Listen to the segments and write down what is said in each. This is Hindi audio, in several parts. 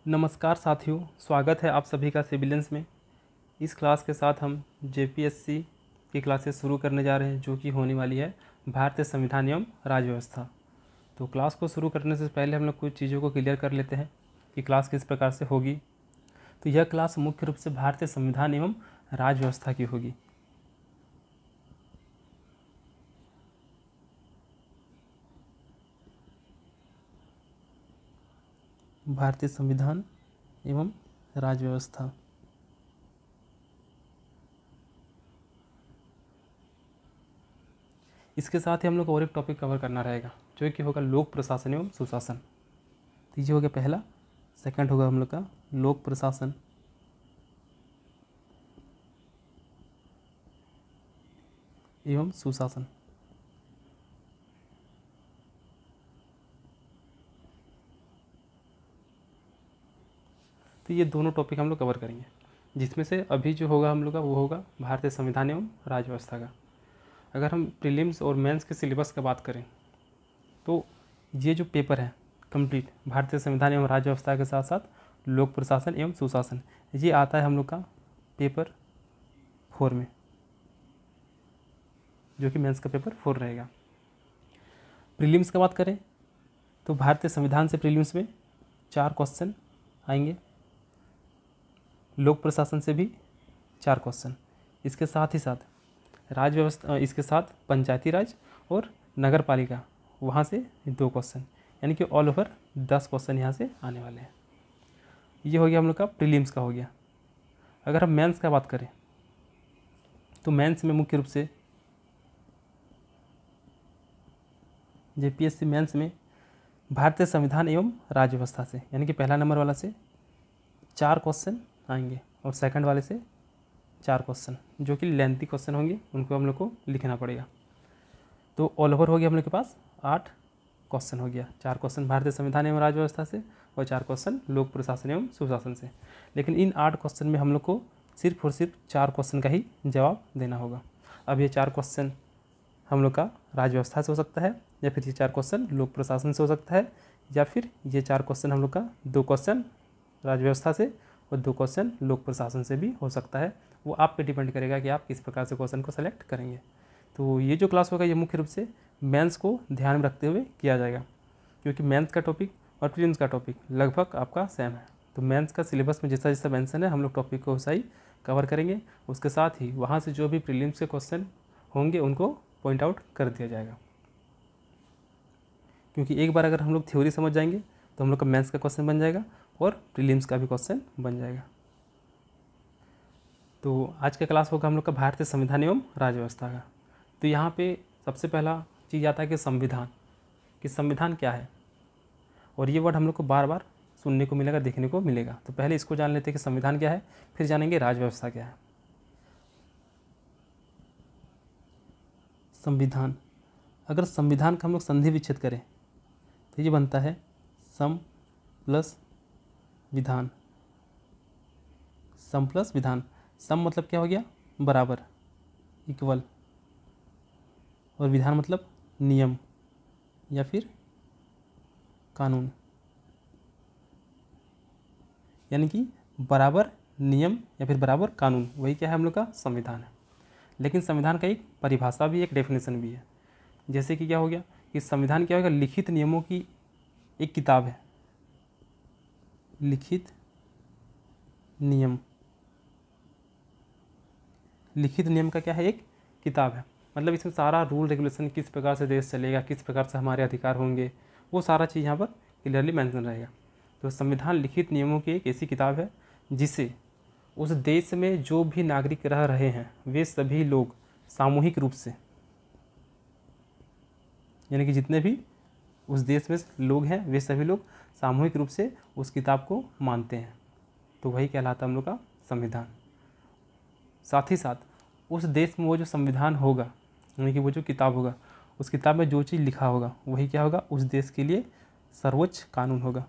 नमस्कार साथियों, स्वागत है आप सभी का सिविलियंस में। इस क्लास के साथ हम जेपीएससी की क्लासेस शुरू करने जा रहे हैं, जो कि होने वाली है भारतीय संविधान एवं राज्य व्यवस्था। तो क्लास को शुरू करने से पहले हम लोग कुछ चीज़ों को क्लियर कर लेते हैं कि क्लास किस प्रकार से होगी। तो यह क्लास मुख्य रूप से भारतीय संविधान एवं राज्य व्यवस्था की होगी। भारतीय संविधान एवं राज्य व्यवस्था। इसके साथ ही हम लोग और एक टॉपिक कवर करना रहेगा, जो कि होगा लोक प्रशासन एवं सुशासन। तो ये हो गया पहला। सेकंड होगा हम लोग का लोक प्रशासन एवं सुशासन। तो ये दोनों टॉपिक हम लोग कवर करेंगे, जिसमें से अभी जो होगा हम लोग का वो होगा भारतीय संविधान एवं राज्य व्यवस्था का। अगर हम प्रीलिम्स और मेंस के सिलेबस का बात करें तो ये जो पेपर है कंप्लीट भारतीय संविधान एवं राज्य व्यवस्था के साथ साथ लोक प्रशासन एवं सुशासन, ये आता है हम लोग का पेपर 4 में, जो कि मेंस का पेपर 4 रहेगा। प्रीलिम्स का बात करें तो भारतीय संविधान से प्रीलिम्स में 4 क्वेश्चन आएंगे, लोक प्रशासन से भी 4 क्वेश्चन। इसके साथ ही साथ राज्य व्यवस्था, इसके साथ पंचायती राज और नगर पालिका, वहाँ से 2 क्वेश्चन, यानी कि ऑल ओवर 10 क्वेश्चन यहाँ से आने वाले हैं। ये हो गया हम लोग का प्रीलिम्स का हो गया। अगर हम मेंस का बात करें तो मेंस में मुख्य रूप से जेपीएससी मेंस में भारतीय संविधान एवं राज्य व्यवस्था से, यानी कि पहला नंबर वाला से 4 क्वेश्चन आएंगे और सेकंड वाले से 4 क्वेश्चन, जो कि लेंथी क्वेश्चन होंगे, उनको हम लोग को लिखना पड़ेगा। तो ऑल ओवर हो गया हम लोग के पास 8 क्वेश्चन हो गया। 4 क्वेश्चन भारतीय संविधान एवं राज्य व्यवस्था से और 4 क्वेश्चन लोक प्रशासन एवं सुशासन से। लेकिन इन 8 क्वेश्चन में हम लोग को सिर्फ और सिर्फ 4 क्वेश्चन का ही जवाब देना होगा। अब ये 4 क्वेश्चन हम लोग का राज्य व्यवस्था से हो सकता है, या फिर ये 4 क्वेश्चन लोक प्रशासन से हो सकता है, या फिर ये 4 क्वेश्चन हम लोग का 2 क्वेश्चन राज्य व्यवस्था से और 2 क्वेश्चन लोक प्रशासन से भी हो सकता है। वो आप पे डिपेंड करेगा कि आप किस प्रकार से क्वेश्चन को सेलेक्ट करेंगे। तो ये जो क्लास होगा ये मुख्य रूप से मेंस को ध्यान में रखते हुए किया जाएगा, क्योंकि मेंस का टॉपिक और प्रीलिम्स का टॉपिक लगभग आपका सेम है। तो मेंस का सिलेबस में जैसा जैसा मेंशन है हम लोग टॉपिक को वैसा ही कवर करेंगे। उसके साथ ही वहाँ से जो भी प्रीलिम्स के क्वेश्चन होंगे उनको पॉइंट आउट कर दिया जाएगा, क्योंकि एक बार अगर हम लोग थ्योरी समझ जाएंगे तो हम लोग का मेंस का क्वेश्चन बन जाएगा और प्रीलिम्स का भी क्वेश्चन बन जाएगा। तो आज का क्लास होगा हम लोग का भारतीय संविधान एवं राज्य व्यवस्था का। तो यहाँ पे सबसे पहला चीज़ आता है कि संविधान, कि संविधान क्या है, और ये वर्ड हम लोग को बार बार सुनने को मिलेगा, देखने को मिलेगा। तो पहले इसको जान लेते हैं कि संविधान क्या है, फिर जानेंगे राज्य व्यवस्था क्या है। संविधान, अगर संविधान का हम लोग संधि विच्छेद करें तो ये बनता है सम प्लस विधान। सम प्लस विधान। सम मतलब क्या हो गया, बराबर, इक्वल, और विधान मतलब नियम या फिर कानून, यानी कि बराबर नियम या फिर बराबर कानून, वही क्या है हम लोग का संविधान है। लेकिन संविधान का एक परिभाषा भी, एक डेफिनेशन भी है। जैसे कि क्या हो गया कि संविधान क्या होगा, लिखित नियमों की एक किताब है। लिखित नियम, लिखित नियम का क्या है, एक किताब है। मतलब इसमें सारा रूल रेगुलेशन, किस प्रकार से देश चलेगा, किस प्रकार से हमारे अधिकार होंगे, वो सारा चीज़ यहाँ पर क्लियरली मेंशन रहेगा। तो संविधान लिखित नियमों की एक ऐसी किताब है जिसे उस देश में जो भी नागरिक रह रहे हैं वे सभी लोग सामूहिक रूप से, यानी कि जितने भी उस देश में लोग हैं वे सभी लोग सामूहिक रूप से उस किताब को मानते हैं। तो वही कहलाता है हम लोग का संविधान। साथ ही साथ उस देश में वो जो संविधान होगा, यानी कि वो जो किताब होगा, उस किताब में जो चीज़ लिखा होगा वही क्या होगा, उस देश के लिए सर्वोच्च कानून होगा।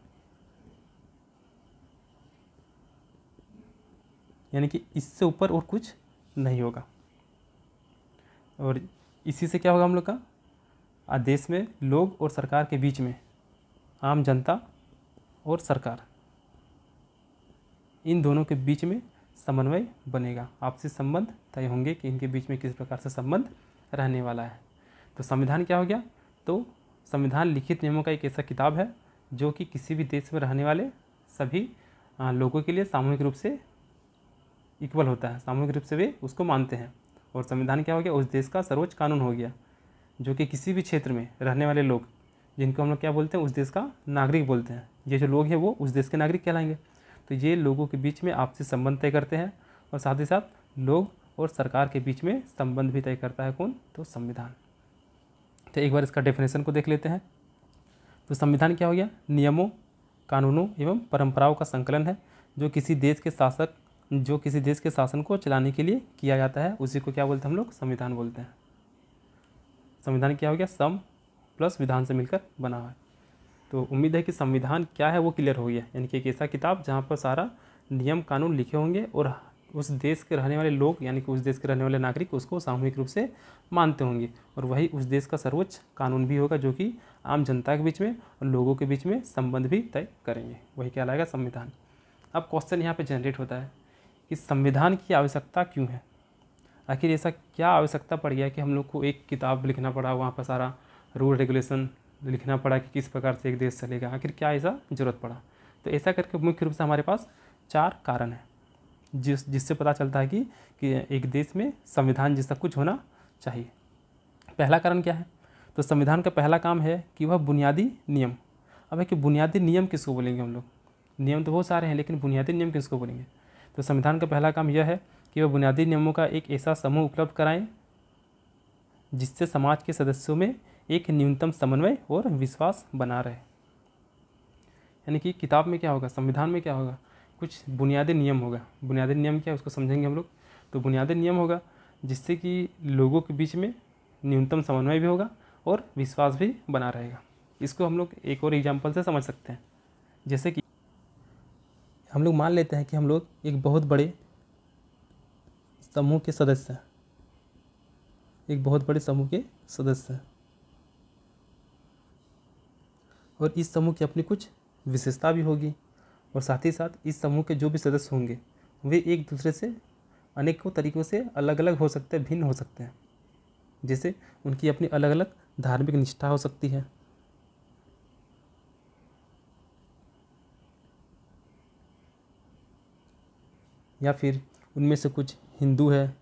यानी कि इससे ऊपर और कुछ नहीं होगा। और इसी से क्या होगा हम लोग का, देश में लोग और सरकार के बीच में, आम जनता और सरकार, इन दोनों के बीच में समन्वय बनेगा, आपसी संबंध तय होंगे कि इनके बीच में किस प्रकार से संबंध रहने वाला है। तो संविधान क्या हो गया? तो संविधान लिखित नियमों का एक ऐसा किताब है जो कि किसी भी देश में रहने वाले सभी लोगों के लिए सामूहिक रूप से इक्वल होता है, सामूहिक रूप से वे उसको मानते हैं। और संविधान क्या हो गया? उस देश का सर्वोच्च कानून हो गया, जो कि किसी भी क्षेत्र में रहने वाले लोग, जिनको हम लोग क्या बोलते हैं? उस देश का नागरिक बोलते हैं। ये जो लोग हैं वो उस देश के नागरिक कहलाएंगे। तो ये लोगों के बीच में आपसी संबंध तय करते हैं, और साथ ही साथ लोग और सरकार के बीच में संबंध भी तय करता है कौन? तो संविधान। तो एक बार इसका डेफिनेशन को देख लेते हैं। तो संविधान क्या हो गया? नियमों, कानूनों एवं परंपराओं का संकलन है जो किसी देश के शासन को चलाने के लिए किया जाता है, उसी को क्या बोलते हैं हम लोग? संविधान बोलते हैं। संविधान क्या हो गया? सम प्लस विधान से मिलकर बना हुआ है। तो उम्मीद है कि संविधान क्या है वो क्लियर हो गया, यानी कि एक ऐसा किताब जहाँ पर सारा नियम कानून लिखे होंगे और उस देश के रहने वाले लोग, यानी कि उस देश के रहने वाले नागरिक उसको सामूहिक रूप से मानते होंगे, और वही उस देश का सर्वोच्च कानून भी होगा, जो कि आम जनता के बीच में और लोगों के बीच में संबंध भी तय करेंगे। वही कहलाएगा संविधान। अब क्वेश्चन यहाँ पे जनरेट होता है कि संविधान की आवश्यकता क्यों है? आखिर ऐसा क्या आवश्यकता पड़ गया कि हम लोग को एक किताब लिखना पड़ा, वहाँ पर सारा रूल रेगुलेशन लिखना पड़ा कि किस प्रकार से एक देश चलेगा? आखिर क्या ऐसा ज़रूरत पड़ा? तो ऐसा करके मुख्य रूप से हमारे पास 4 कारण हैं जिससे पता चलता है कि एक देश में संविधान जैसा कुछ होना चाहिए। पहला कारण क्या है? तो संविधान का पहला काम है कि वह बुनियादी नियम। अब है कि बुनियादी नियम किसको बोलेंगे हम लोग? नियम तो बहुत सारे हैं, लेकिन बुनियादी नियम किसको बोलेंगे? तो संविधान का पहला काम यह है कि वह बुनियादी नियमों का एक ऐसा समूह उपलब्ध कराएं जिससे समाज के सदस्यों में एक न्यूनतम समन्वय और विश्वास बना रहे। यानी कि किताब में क्या होगा? संविधान में क्या होगा? कुछ बुनियादी नियम होगा। बुनियादी नियम क्या है उसको समझेंगे हम लोग। तो बुनियादी नियम होगा जिससे कि लोगों के बीच में न्यूनतम समन्वय भी होगा और विश्वास भी बना रहेगा। इसको हम लोग एक और एग्जाम्पल से समझ सकते हैं। जैसे कि हम लोग मान लेते हैं कि हम लोग एक बहुत बड़े समूह के सदस्य हैं, एक बहुत बड़े समूह के सदस्य हैं, और इस समूह की अपनी कुछ विशेषता भी होगी, और साथ ही साथ इस समूह के जो भी सदस्य होंगे वे एक दूसरे से अनेकों तरीक़ों से अलग अलग हो सकते हैं, भिन्न हो सकते हैं। जैसे उनकी अपनी अलग अलग धार्मिक निष्ठा हो सकती है, या फिर उनमें से कुछ हिंदू है,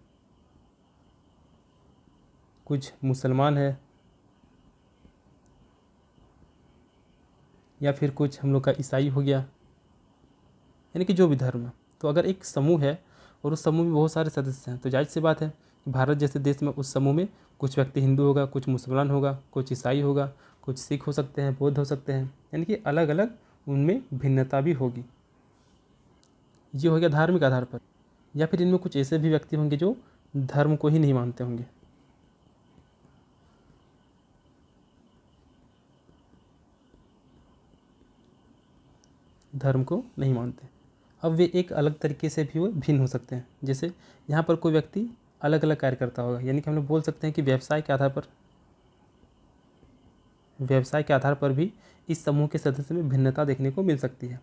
कुछ मुसलमान है, या फिर कुछ हम लोग का ईसाई हो गया, यानी कि जो भी धर्म है। तो अगर एक समूह है और उस समूह में बहुत सारे सदस्य हैं, तो जाहिर सी बात है भारत जैसे देश में उस समूह में कुछ व्यक्ति हिंदू होगा, कुछ मुसलमान होगा, कुछ ईसाई होगा, कुछ सिख हो सकते हैं, बौद्ध हो सकते हैं, यानी कि अलग अलग उनमें भिन्नता भी होगी। ये हो गया धार्मिक आधार पर। या फिर इनमें कुछ ऐसे भी व्यक्ति होंगे जो धर्म को ही नहीं मानते होंगे, धर्म को नहीं मानते। अब वे एक अलग तरीके से भी वो भिन्न हो सकते हैं। जैसे यहाँ पर कोई व्यक्ति अलग अलग कार्य करता होगा, यानी कि हम लोग बोल सकते हैं कि व्यवसाय के आधार पर भी इस समूह के सदस्य में भिन्नता देखने को मिल सकती है।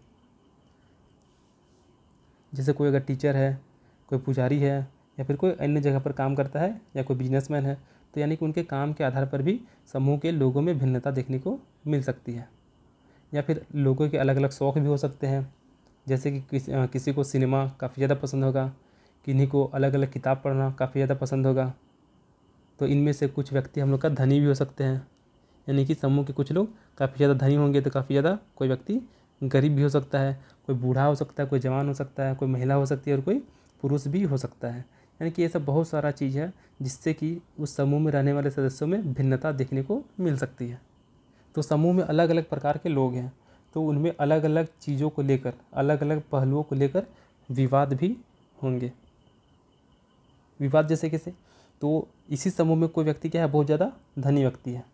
जैसे कोई अगर टीचर है, कोई पुजारी है, या फिर कोई अन्य जगह पर काम करता है, या कोई बिजनेसमैन है, तो यानी कि उनके काम के आधार पर भी समूह के लोगों में भिन्नता देखने को मिल सकती है। या फिर लोगों के अलग अलग शौक़ भी हो सकते हैं। जैसे कि किसी को सिनेमा काफ़ी ज़्यादा पसंद होगा, किन्हीं को अलग अलग किताब पढ़ना काफ़ी ज़्यादा पसंद होगा। तो इनमें से कुछ व्यक्ति हम लोग का धनी भी हो सकते हैं, यानी कि समूह के कुछ लोग काफ़ी ज़्यादा धनी होंगे, तो काफ़ी ज़्यादा कोई व्यक्ति गरीब भी हो सकता है, कोई बूढ़ा हो सकता है, कोई जवान हो सकता है, कोई महिला हो सकती है, और कोई पुरुष भी हो सकता है। यानी कि ऐसा बहुत सारा चीज़ है जिससे कि उस समूह में रहने वाले सदस्यों में भिन्नता देखने को मिल सकती है। तो समूह में अलग अलग प्रकार के लोग हैं, तो उनमें अलग अलग चीज़ों को लेकर, अलग अलग पहलुओं को लेकर विवाद भी होंगे। विवाद जैसे कैसे? तो इसी समूह में कोई व्यक्ति क्या है, बहुत ज़्यादा धनी व्यक्ति है,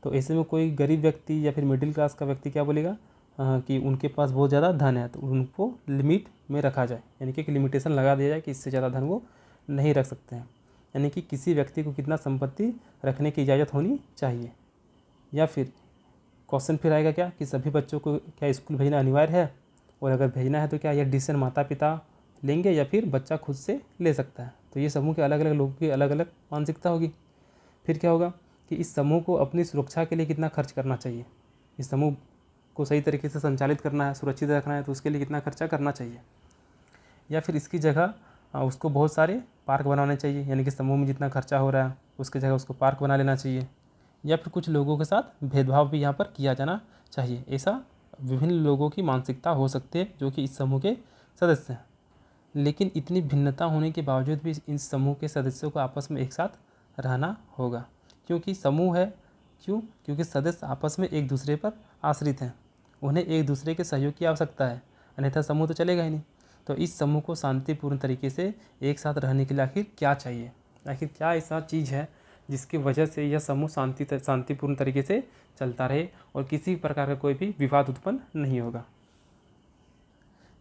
तो ऐसे में कोई गरीब व्यक्ति या फिर मिडिल क्लास का व्यक्ति क्या बोलेगा कि उनके पास बहुत ज़्यादा धन है, तो उनको लिमिट में रखा जाए, यानी कि एक लिमिटेशन लगा दिया जाए कि इससे ज़्यादा धन वो नहीं रख सकते हैं। यानी कि किसी व्यक्ति को कितना संपत्ति रखने की इजाज़त होनी चाहिए। या फिर क्वेश्चन फिर आएगा क्या कि सभी बच्चों को क्या स्कूल भेजना अनिवार्य है? और अगर भेजना है तो क्या यह डिसीजन माता पिता लेंगे या फिर बच्चा खुद से ले सकता है। तो ये समूह के अलग अलग लोगों की अलग अलग मानसिकता होगी। फिर क्या होगा कि इस समूह को अपनी सुरक्षा के लिए कितना खर्च करना चाहिए, इस समूह को सही तरीके से संचालित करना है, सुरक्षित रखना है, तो उसके लिए कितना खर्चा करना चाहिए। या फिर इसकी जगह उसको बहुत सारे पार्क बनाने चाहिए, यानी कि समूह में जितना खर्चा हो रहा है उसकी जगह उसको पार्क बना लेना चाहिए। या फिर कुछ लोगों के साथ भेदभाव भी यहाँ पर किया जाना चाहिए। ऐसा विभिन्न लोगों की मानसिकता हो सकती है जो कि इस समूह के सदस्य हैं। लेकिन इतनी भिन्नता होने के बावजूद भी इन समूह के सदस्यों को आपस में एक साथ रहना होगा, क्योंकि समूह है। क्योंकि सदस्य आपस में एक दूसरे पर आश्रित हैं, उन्हें एक दूसरे के सहयोग की आवश्यकता है, अन्यथा समूह तो चलेगा ही नहीं। तो इस समूह को शांतिपूर्ण तरीके से एक साथ रहने के लिए आखिर क्या चाहिए, आखिर क्या ऐसा चीज़ है जिसकी वजह से यह समूह शांतिपूर्ण तरीके से चलता रहे और किसी प्रकार का कोई भी विवाद उत्पन्न नहीं होगा।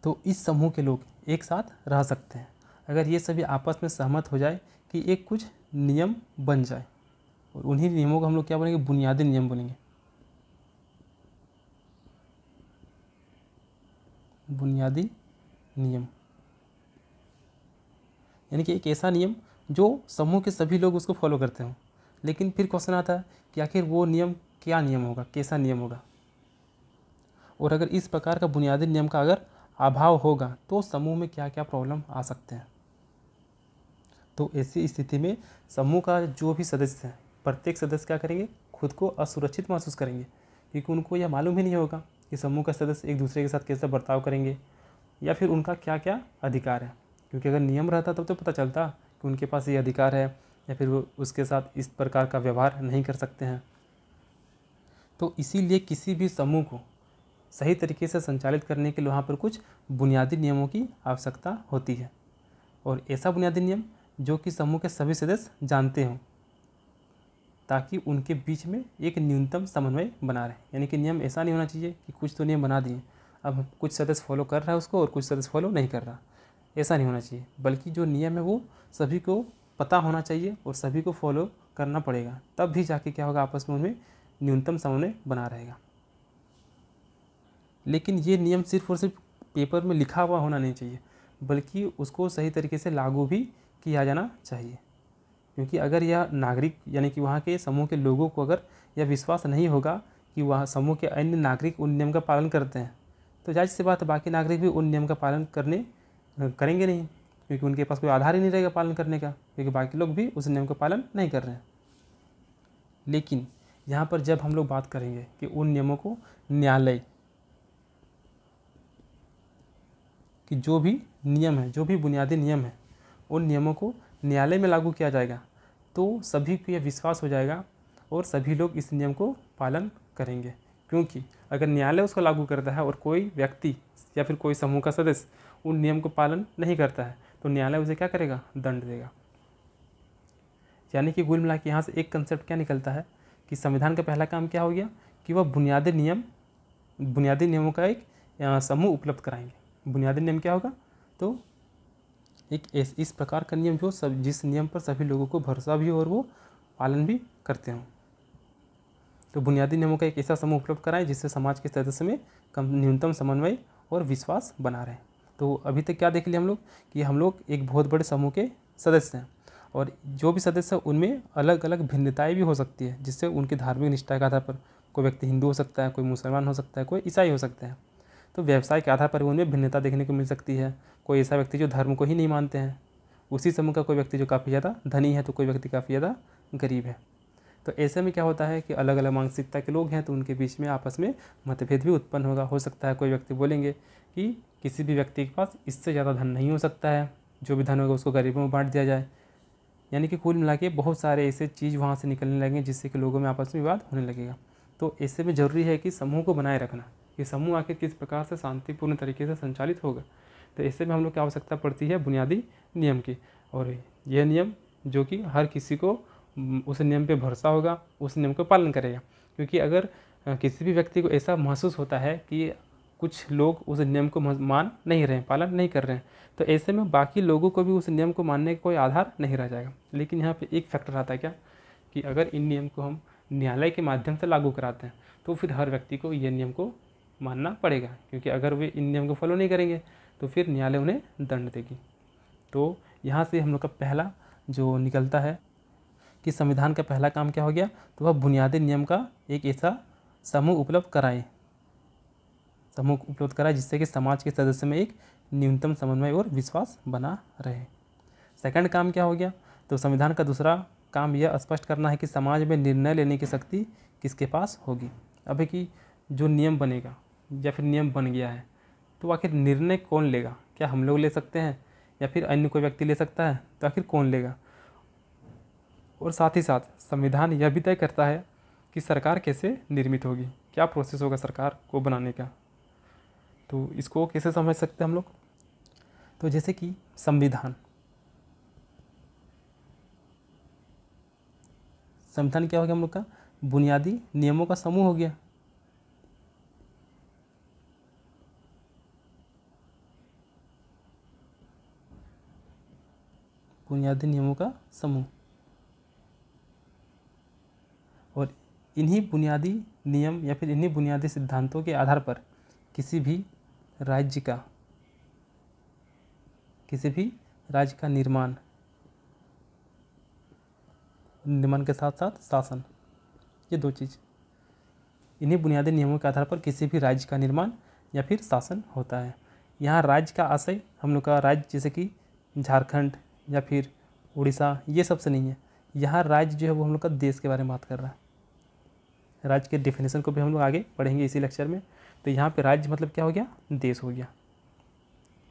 तो इस समूह के लोग एक साथ रह सकते हैं अगर ये सभी आपस में सहमत हो जाए कि एक कुछ नियम बन जाए, और उन्हीं नियमों को हम लोग क्या बोलेंगे, बुनियादी नियम बोलेंगे। बुनियादी नियम यानी कि एक ऐसा नियम जो समूह के सभी लोग उसको फॉलो करते हों। लेकिन फिर क्वेश्चन आता है कि आखिर वो नियम क्या नियम होगा, कैसा नियम होगा। और अगर इस प्रकार का बुनियादी नियम का अगर अभाव होगा तो समूह में क्या क्या प्रॉब्लम आ सकते हैं। तो ऐसी स्थिति में समूह का जो भी सदस्य है, प्रत्येक सदस्य क्या करेंगे, खुद को असुरक्षित महसूस करेंगे, क्योंकि उनको यह मालूम ही नहीं होगा कि समूह का सदस्य एक दूसरे के साथ कैसे बर्ताव करेंगे या फिर उनका क्या क्या अधिकार है। क्योंकि अगर नियम रहता तब तो पता चलता कि उनके पास ये अधिकार है या फिर वो उसके साथ इस प्रकार का व्यवहार नहीं कर सकते हैं। तो इसीलिए किसी भी समूह को सही तरीके से संचालित करने के लिए वहाँ पर कुछ बुनियादी नियमों की आवश्यकता होती है, और ऐसा बुनियादी नियम जो कि समूह के सभी सदस्य जानते हों, ताकि उनके बीच में एक न्यूनतम समन्वय बना रहे। यानी कि नियम ऐसा नहीं होना चाहिए कि कुछ तो नियम बना दिए, अब कुछ सदस्य फॉलो कर रहा है उसको और कुछ सदस्य फॉलो नहीं कर रहा, ऐसा नहीं होना चाहिए। बल्कि जो नियम है वो सभी को पता होना चाहिए और सभी को फॉलो करना पड़ेगा, तब भी जाके क्या होगा, आपस में उनमें न्यूनतम समन्वय बना रहेगा। लेकिन ये नियम सिर्फ और सिर्फ पेपर में लिखा हुआ होना नहीं चाहिए, बल्कि उसको सही तरीके से लागू भी किया जाना चाहिए। क्योंकि अगर यह नागरिक यानी कि वहाँ के समूह के लोगों को अगर यह विश्वास नहीं होगा कि वहाँ समूह के अन्य नागरिक उन नियम का पालन करते हैं, तो जाहिर सी बात है बाकी नागरिक भी उन नियम का पालन करेंगे नहीं, क्योंकि उनके पास कोई आधार ही नहीं रहेगा पालन करने का, क्योंकि बाकी लोग भी उस नियम का पालन नहीं कर रहे हैं। लेकिन यहाँ पर जब हम लोग बात करेंगे कि उन नियमों को न्यायालय कि जो भी नियम है, जो भी बुनियादी नियम है, उन नियमों को न्यायालय में लागू किया जाएगा, तो सभी को यह विश्वास हो जाएगा और सभी लोग इस नियम को पालन करेंगे। क्योंकि अगर न्यायालय उसको लागू करता है और कोई व्यक्ति या फिर कोई समूह का सदस्य उन नियम को पालन नहीं करता है, तो न्यायालय उसे क्या करेगा, दंड देगा। यानी कि कुल मिला के यहाँ से एक कंसेप्ट क्या निकलता है कि संविधान का पहला काम क्या हो गया कि वह बुनियादी नियमों का एक समूह उपलब्ध कराएंगे। बुनियादी नियम क्या होगा, तो एक इस प्रकार का नियम जो जिस नियम पर सभी लोगों को भरोसा भी हो और वो पालन भी करते हों। तो बुनियादी नियमों का एक ऐसा समूह उपलब्ध कराएं जिससे समाज के सदस्य में न्यूनतम समन्वय और विश्वास बना रहे। तो अभी तक क्या देख लिया हम लोग कि हम लोग एक बहुत बड़े समूह के सदस्य हैं, और जो भी सदस्य हैं उनमें अलग अलग भिन्नताएँ भी हो सकती है, जिससे उनकी धार्मिक निष्ठा के आधार पर कोई व्यक्ति हिंदू हो सकता है, कोई मुसलमान हो सकता है, कोई ईसाई हो सकते हैं। तो व्यवसाय के आधार पर उनमें भिन्नता देखने को मिल सकती है। कोई ऐसा व्यक्ति जो धर्म को ही नहीं मानते हैं, उसी समूह का कोई व्यक्ति जो काफ़ी ज़्यादा धनी है, तो कोई व्यक्ति काफ़ी ज़्यादा गरीब है। तो ऐसे में क्या होता है कि अलग अलग मानसिकता के लोग हैं, तो उनके बीच में आपस में मतभेद भी उत्पन्न होगा। हो सकता है कोई व्यक्ति बोलेंगे कि किसी भी व्यक्ति के पास इससे ज़्यादा धन नहीं हो सकता है, जो भी धन होगा उसको गरीबों में बांट दिया जाए। यानी कि कुल मिला के बहुत सारे ऐसे चीज़ वहाँ से निकलने लगेंगे जिससे कि लोगों में आपस में विवाद होने लगेगा। तो ऐसे में ज़रूरी है कि समूह को बनाए रखना, कि समूह आखिर किस प्रकार से शांतिपूर्ण तरीके से संचालित होगा। तो ऐसे में हम लोग की आवश्यकता पड़ती है बुनियादी नियम की, और यह नियम जो कि हर किसी को उस नियम पे भरोसा होगा, उस नियम को पालन करेगा। क्योंकि अगर किसी भी व्यक्ति को ऐसा महसूस होता है कि कुछ लोग उस नियम को मान नहीं रहे हैं, पालन नहीं कर रहे हैं, तो ऐसे में बाकी लोगों को भी उस नियम को मानने का कोई आधार नहीं रह जाएगा। लेकिन यहाँ पे एक फैक्टर आता है क्या, कि अगर इन नियम को हम न्यायालय के माध्यम से लागू कराते हैं, तो फिर हर व्यक्ति को ये नियम को मानना पड़ेगा, क्योंकि अगर वे इन नियम को फॉलो नहीं करेंगे तो फिर न्यायालय उन्हें दंड देगी। तो यहाँ से हम लोग का पहला जो निकलता है कि संविधान का पहला काम क्या हो गया, तो वह बुनियादी नियम का एक ऐसा समूह उपलब्ध कराए, जिससे कि समाज के सदस्य में एक न्यूनतम समन्वय और विश्वास बना रहे। सेकंड काम क्या हो गया, तो संविधान का दूसरा काम यह स्पष्ट करना है कि समाज में निर्णय लेने की शक्ति किसके पास होगी। अभी कि जो नियम बनेगा या फिर नियम बन गया है, तो आखिर निर्णय कौन लेगा? क्या हम लोग ले सकते हैं या फिर अन्य कोई व्यक्ति ले सकता है? तो आखिर कौन लेगा? और साथ ही साथ संविधान यह भी तय करता है कि सरकार कैसे निर्मित होगी, क्या प्रोसेस होगा सरकार को बनाने का। तो इसको कैसे समझ सकते हैं हम लोग? तो जैसे कि संविधान क्या हो गया हम लोग का? बुनियादी नियमों का समूह हो गया। बुनियादी नियमों का समूह, और इन्हीं बुनियादी नियम या फिर इन्हीं बुनियादी सिद्धांतों के आधार पर किसी भी राज्य का निर्माण के साथ साथ शासन, ये दो चीज़, इन्हीं बुनियादी नियमों के आधार पर किसी भी राज्य का निर्माण या फिर शासन होता है। यहाँ राज्य का आशय हम लोग का राज्य जैसे कि झारखंड या फिर उड़ीसा, ये सबसे नहीं है। यहाँ राज्य जो है वो हम लोग का देश के बारे में बात कर रहा है। राज्य के डेफिनेशन को भी हम लोग आगे पढ़ेंगे इसी लेक्चर में। तो यहाँ पे राज्य मतलब क्या हो गया? देश हो गया।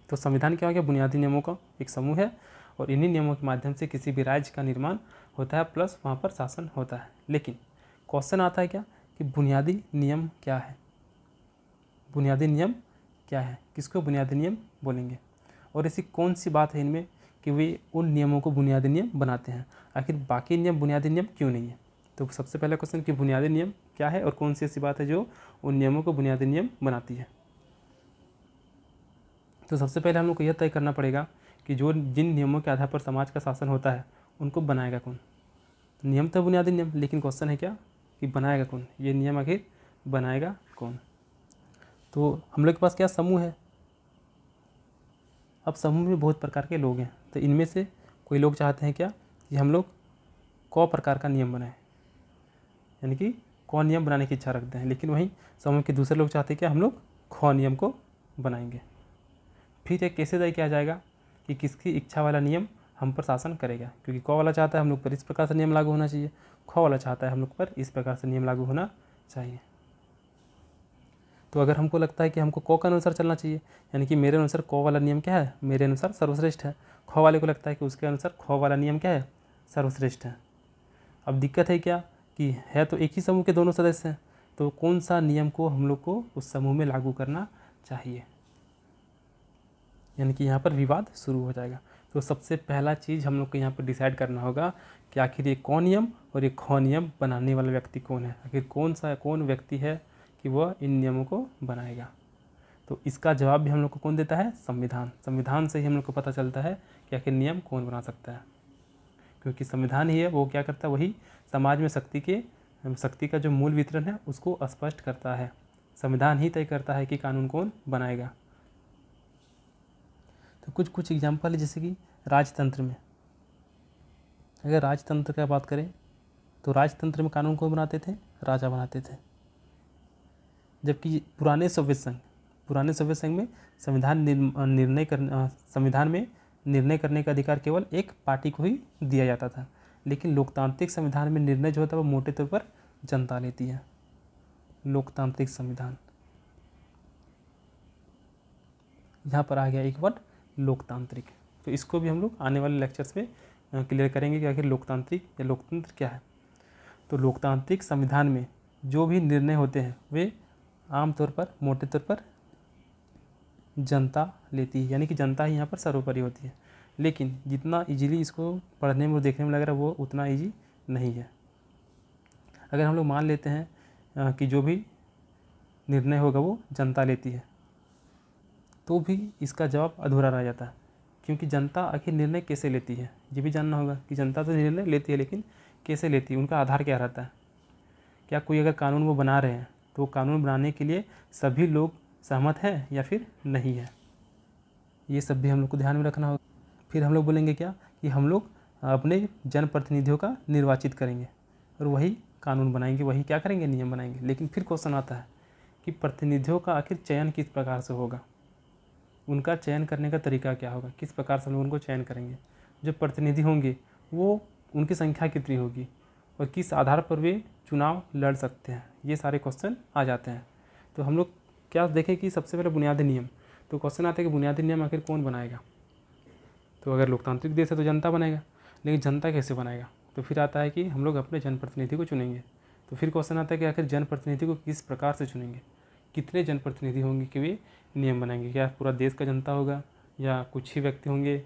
तो संविधान क्या हो गया? बुनियादी नियमों का एक समूह है, और इन्हीं नियमों के माध्यम से किसी भी राज्य का निर्माण होता है, प्लस वहाँ पर शासन होता है। लेकिन क्वेश्चन आता है क्या कि बुनियादी नियम क्या है? बुनियादी नियम क्या है? किसको बुनियादी नियम बोलेंगे? और ऐसी कौन सी बात है इनमें कि वे उन नियमों को बुनियादी नियम बनाते हैं? आखिर बाकी नियम बुनियादी नियम क्यों नहीं है? तो सबसे पहला क्वेश्चन कि बुनियादी नियम क्या है और कौन सी ऐसी बात है जो उन नियमों को बुनियादी नियम बनाती है। तो सबसे पहले हम लोग को यह तय करना पड़ेगा कि जिन नियमों के आधार पर समाज का शासन होता है उनको बनाएगा कौन? नियम तो बुनियादी नियम, लेकिन क्वेश्चन है क्या कि बनाएगा कौन? ये नियम आखिर बनाएगा कौन? तो हम लोग के पास क्या समूह है। अब समूह में बहुत प्रकार के लोग हैं, तो इनमें से कोई लोग चाहते हैं क्या कि हम लोग क प्रकार का नियम बनाएं, यानी कि क नियम बनाने की इच्छा रखते हैं। लेकिन वहीं समूह के दूसरे लोग चाहते हैं क्या हम लोग ख नियम को बनाएंगे। फिर ये कैसे तय किया जाएगा कि किसकी इच्छा वाला नियम हम पर शासन करेगा? क्योंकि क वाला चाहता है हम लोग पर इस प्रकार से नियम लागू होना चाहिए, ख वाला चाहता है हम लोग पर इस प्रकार से नियम लागू होना चाहिए। तो अगर हमको लगता है कि हमको क के अनुसार चलना चाहिए, यानी कि मेरे अनुसार क वाला नियम क्या है? मेरे अनुसार सर्वश्रेष्ठ है। ख वाले को लगता है कि उसके अनुसार ख वाला नियम क्या है? सर्वश्रेष्ठ है। अब दिक्कत है क्या कि है तो एक ही समूह के दोनों सदस्य हैं, तो कौन सा नियम को हम लोग को उस समूह में लागू करना चाहिए, यानी कि यहाँ पर विवाद शुरू हो जाएगा। तो सबसे पहला चीज़ हम लोग को यहाँ पर डिसाइड करना होगा कि आखिर ये कौन नियम और ये ख नियम बनाने वाला व्यक्ति कौन है। आखिर कौन व्यक्ति है कि वह इन नियमों को बनाएगा। तो इसका जवाब भी हम लोग को कौन देता है? संविधान। संविधान से ही हम लोग को पता चलता है कि आखिर नियम कौन बना सकता है, क्योंकि संविधान ही है वो क्या करता है, वही समाज में शक्ति का जो मूल वितरण है उसको स्पष्ट करता है। संविधान ही तय करता है कि कानून कौन बनाएगा। तो कुछ एग्जाम्पल है, जैसे कि राजतंत्र में, अगर राजतंत्र की बात करें तो राजतंत्र में कानून कौन बनाते थे? राजा बनाते थे। जबकि पुराने सोवियत संघ में संविधान में निर्णय करने का अधिकार केवल एक पार्टी को ही दिया जाता था। लेकिन लोकतांत्रिक संविधान में निर्णय जो होता है वो मोटे तौर पर जनता लेती है। लोकतांत्रिक संविधान, यहाँ पर आ गया एक वर्ड लोकतांत्रिक। तो इसको भी हम लोग आने वाले लेक्चर्स में क्लियर करेंगे कि आखिर लोकतांत्रिक या लोकतंत्र क्या है। तो लोकतांत्रिक संविधान में जो भी निर्णय होते हैं वे आमतौर पर मोटे तौर पर जनता लेती है, यानी कि जनता ही यहाँ पर सर्वोपरि होती है। लेकिन जितना इजीली इसको पढ़ने में और देखने में लग रहा है वो उतना इजी नहीं है। अगर हम लोग मान लेते हैं कि जो भी निर्णय होगा वो जनता लेती है, तो भी इसका जवाब अधूरा रह जाता है, क्योंकि जनता आखिर निर्णय कैसे लेती है ये भी जानना होगा कि जनता तो निर्णय लेती है, लेकिन कैसे लेती है, उनका आधार क्या रहता है। क्या कोई अगर कानून वो बना रहे हैं तो कानून बनाने के लिए सभी लोग सहमत हैं या फिर नहीं है, ये सब भी हम लोग को ध्यान में रखना होगा। फिर हम लोग बोलेंगे क्या कि हम लोग अपने जनप्रतिनिधियों का निर्वाचित करेंगे और वही कानून बनाएंगे, वही क्या करेंगे, नियम बनाएंगे। लेकिन फिर क्वेश्चन आता है कि प्रतिनिधियों का आखिर चयन किस प्रकार से होगा, उनका चयन करने का तरीका क्या होगा, किस प्रकार से हम लोग उनको चयन करेंगे। जो प्रतिनिधि होंगे वो उनकी संख्या कितनी होगी और किस आधार पर वे चुनाव लड़ सकते हैं, ये सारे क्वेश्चन आ जाते हैं। तो हम लोग क्या देखें कि सबसे पहले बुनियादी नियम, तो क्वेश्चन आता है कि बुनियादी नियम आखिर कौन बनाएगा। तो अगर लोकतांत्रिक देश है तो जनता बनाएगा, लेकिन जनता कैसे बनाएगा, तो फिर आता है कि हम लोग अपने जनप्रतिनिधि को चुनेंगे। तो फिर क्वेश्चन आता है कि आखिर जनप्रतिनिधि को किस प्रकार से चुनेंगे, कितने जनप्रतिनिधि होंगे कि वे नियम बनाएंगे, क्या पूरा देश का जनता होगा या कुछ ही व्यक्ति होंगे।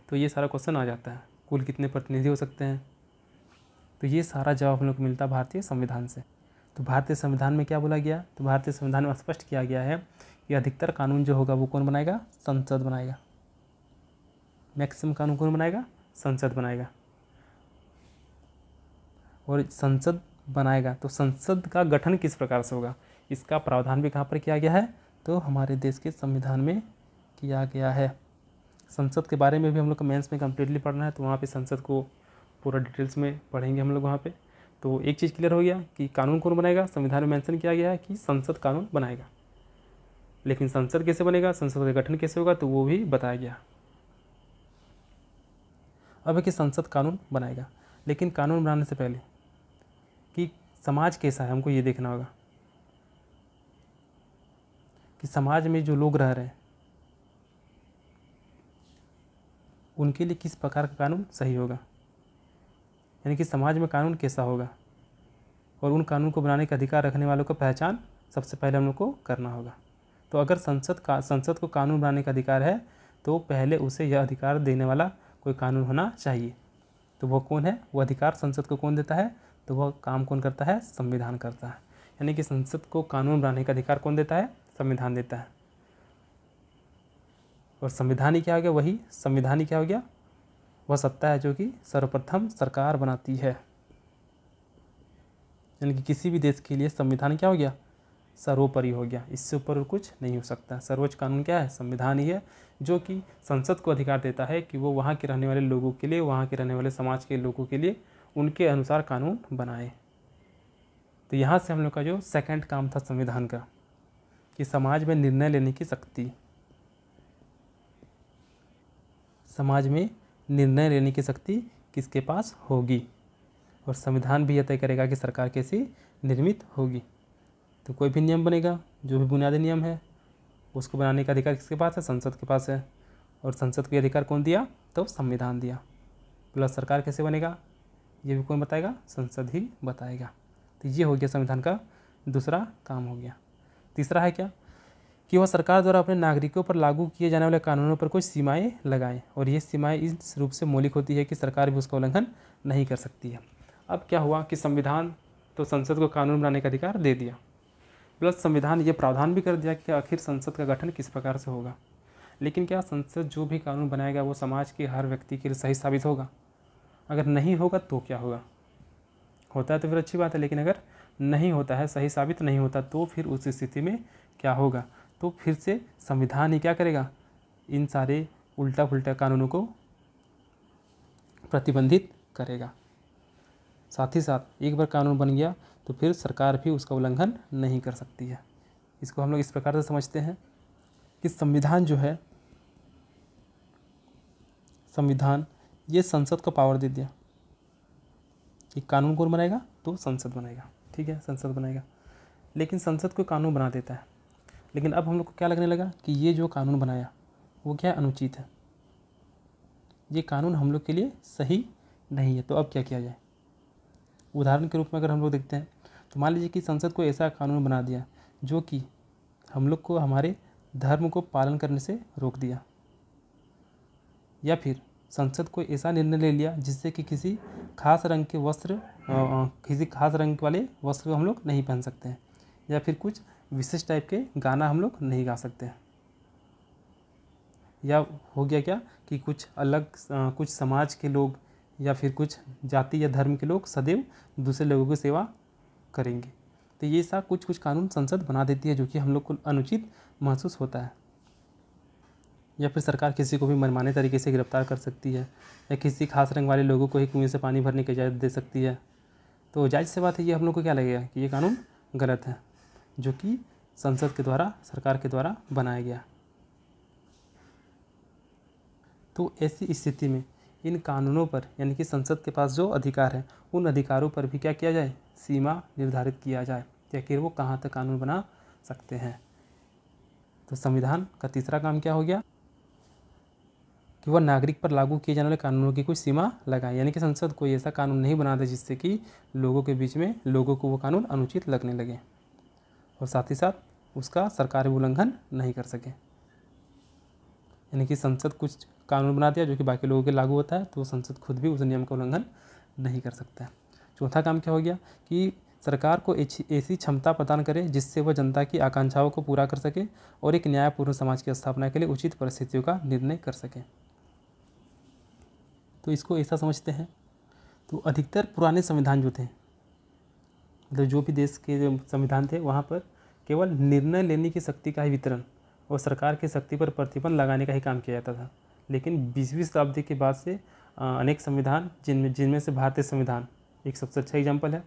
तो ये सारा क्वेश्चन आ जाता है, कुल कितने प्रतिनिधि हो सकते हैं। तो ये सारा जवाब हम लोग को मिलता है भारतीय संविधान से। तो भारतीय संविधान में क्या बोला गया, तो भारतीय संविधान में स्पष्ट किया गया है कि अधिकतर कानून जो होगा वो कौन बनाएगा, संसद बनाएगा। मैक्सिमम कानून कौन बनाएगा, संसद बनाएगा। और संसद बनाएगा तो संसद का गठन किस प्रकार से होगा, इसका प्रावधान भी कहाँ पर किया गया है, तो हमारे देश के संविधान में किया गया है। संसद के बारे में भी हम लोग को मेंस में कम्प्लीटली पढ़ना है, तो वहाँ पे संसद को पूरा डिटेल्स में पढ़ेंगे हम लोग वहाँ पे। तो एक चीज़ क्लियर हो गया कि कानून कौन बनाएगा, संविधान में मेंशन किया गया है कि संसद कानून बनाएगा। लेकिन संसद कैसे बनेगा, संसद का गठन कैसे होगा, तो वो भी बताया गया। अब है कि संसद कानून बनाएगा, लेकिन कानून बनाने से पहले कि समाज कैसा है हमको ये देखना होगा कि समाज में जो लोग रह रहे हैं उनके लिए किस प्रकार का कानून सही होगा, यानी कि समाज में कानून कैसा होगा और उन कानून को बनाने का अधिकार रखने वालों को पहचान सबसे पहले हम लोग को करना होगा। तो अगर संसद को कानून बनाने का अधिकार है तो पहले उसे यह अधिकार देने वाला कोई कानून होना चाहिए। तो वो कौन है, वो अधिकार संसद को कौन देता है, तो वह काम कौन करता है, संविधान करता है। यानी कि संसद को कानून बनाने का अधिकार कौन देता है, संविधान देता है। और संविधान ही क्या हो गया, वही संविधान ही क्या हो गया, वह सत्ता है जो कि सर्वप्रथम सरकार बनाती है। यानी कि किसी भी देश के लिए संविधान क्या हो गया, सर्वोपरि हो गया, इससे ऊपर और कुछ नहीं हो सकता। सर्वोच्च कानून क्या है, संविधान ही है, जो कि संसद को अधिकार देता है कि वो वहाँ के रहने वाले लोगों के लिए, वहाँ के रहने वाले समाज के लोगों के लिए उनके अनुसार कानून बनाए। तो यहाँ से हम लोग का जो सेकंड काम था संविधान का, कि समाज में निर्णय लेने की शक्ति, समाज में निर्णय लेने की शक्ति किसके पास होगी, और संविधान भी यह तय करेगा कि सरकार कैसी निर्मित होगी। तो कोई भी नियम बनेगा, जो भी बुनियादी नियम है उसको बनाने का अधिकार किसके पास है, संसद के पास है। और संसद को अधिकार कौन दिया, तो संविधान दिया। प्लस सरकार कैसे बनेगा ये भी कौन बताएगा, संसद ही बताएगा। तो ये हो गया संविधान का दूसरा काम हो गया। तीसरा है क्या, कि वह सरकार द्वारा अपने नागरिकों पर लागू किए जाने वाले कानूनों पर कुछ सीमाएं लगाएं, और ये सीमाएं इस रूप से मौलिक होती है कि सरकार भी उसका उल्लंघन नहीं कर सकती है। अब क्या हुआ कि संविधान तो संसद को कानून बनाने का अधिकार दे दिया, प्लस संविधान ये प्रावधान भी कर दिया कि आखिर संसद का गठन किस प्रकार से होगा। लेकिन क्या संसद जो भी कानून बनाएगा वो समाज के हर व्यक्ति के लिए सही साबित होगा, अगर नहीं होगा तो क्या होगा, होता है तो फिर अच्छी बात है, लेकिन अगर नहीं होता है, सही साबित नहीं होता, तो फिर उस स्थिति में क्या होगा, तो फिर से संविधान ही क्या करेगा, इन सारे उल्टा पुल्टा कानूनों को प्रतिबंधित करेगा। साथ ही साथ एक बार कानून बन गया तो फिर सरकार भी उसका उल्लंघन नहीं कर सकती है। इसको हम लोग इस प्रकार से समझते हैं कि संविधान जो है, संविधान ये संसद को पावर दे दिया कि कानून कौन बनाएगा, तो संसद बनाएगा। ठीक है, संसद बनाएगा, लेकिन संसद को कानून बना देता है। लेकिन अब हम लोग को क्या लगने लगा कि ये जो कानून बनाया वो क्या अनुचित है, ये कानून हम लोग के लिए सही नहीं है। तो अब क्या किया जाए, उदाहरण के रूप में अगर हम लोग देखते हैं तो मान लीजिए कि संसद को ऐसा कानून बना दिया जो कि हम लोग को हमारे धर्म को पालन करने से रोक दिया, या फिर संसद को ऐसा निर्णय ले लिया जिससे कि किसी खास रंग के वस्त्र, किसी खास रंग वाले वस्त्र को हम लोग नहीं पहन सकते हैं, या फिर कुछ विशेष टाइप के गाना हम लोग नहीं गा सकते हैं, या हो गया क्या कि कुछ अलग कुछ समाज के लोग या फिर कुछ जाति या धर्म के लोग सदैव दूसरे लोगों की सेवा करेंगे। तो ये सा कुछ कुछ कानून संसद बना देती है जो कि हम लोग को अनुचित महसूस होता है। या फिर सरकार किसी को भी मनमाने तरीके से गिरफ्तार कर सकती है, या किसी खास रंग वाले लोगों को ही कुएं से पानी भरने की इजाज़त दे सकती है। तो जायज़ सी बात है, ये हम लोग को क्या लगेगा कि ये कानून गलत है, जो कि संसद के द्वारा, सरकार के द्वारा बनाया गया। तो ऐसी स्थिति में इन कानूनों पर, यानी कि संसद के पास जो अधिकार है, उन अधिकारों पर भी क्या किया जाए, सीमा निर्धारित किया जाए कि आखिर वो कहाँ तक कानून बना सकते हैं। तो संविधान का तीसरा काम क्या हो गया कि वह नागरिक पर लागू किए जाने वाले कानूनों की कोई सीमा लगाए, यानी कि संसद कोई ऐसा कानून नहीं बना दे जिससे कि लोगों के बीच में लोगों को वो कानून अनुचित लगने लगे, और साथ ही साथ उसका सरकार उल्लंघन नहीं कर सके। यानी कि संसद कुछ कानून बना दिया जो कि बाकी लोगों के लागू होता है, तो संसद खुद भी उस नियम का उल्लंघन नहीं कर सकता है। चौथा काम क्या हो गया कि सरकार को ऐसी क्षमता प्रदान करे जिससे वह जनता की आकांक्षाओं को पूरा कर सके और एक न्यायपूर्ण समाज की स्थापना के लिए उचित परिस्थितियों का निर्णय कर सके। तो इसको ऐसा समझते हैं, तो अधिकतर पुराने संविधान जो थे, मतलब जो भी देश के जो संविधान थे, वहाँ पर केवल निर्णय लेने की शक्ति का ही वितरण और सरकार की शक्ति पर प्रतिबंध लगाने का ही काम किया जाता था। लेकिन 20वीं शताब्दी के बाद से अनेक संविधान, जिनमें से भारतीय संविधान एक सबसे अच्छा एग्जाम्पल है,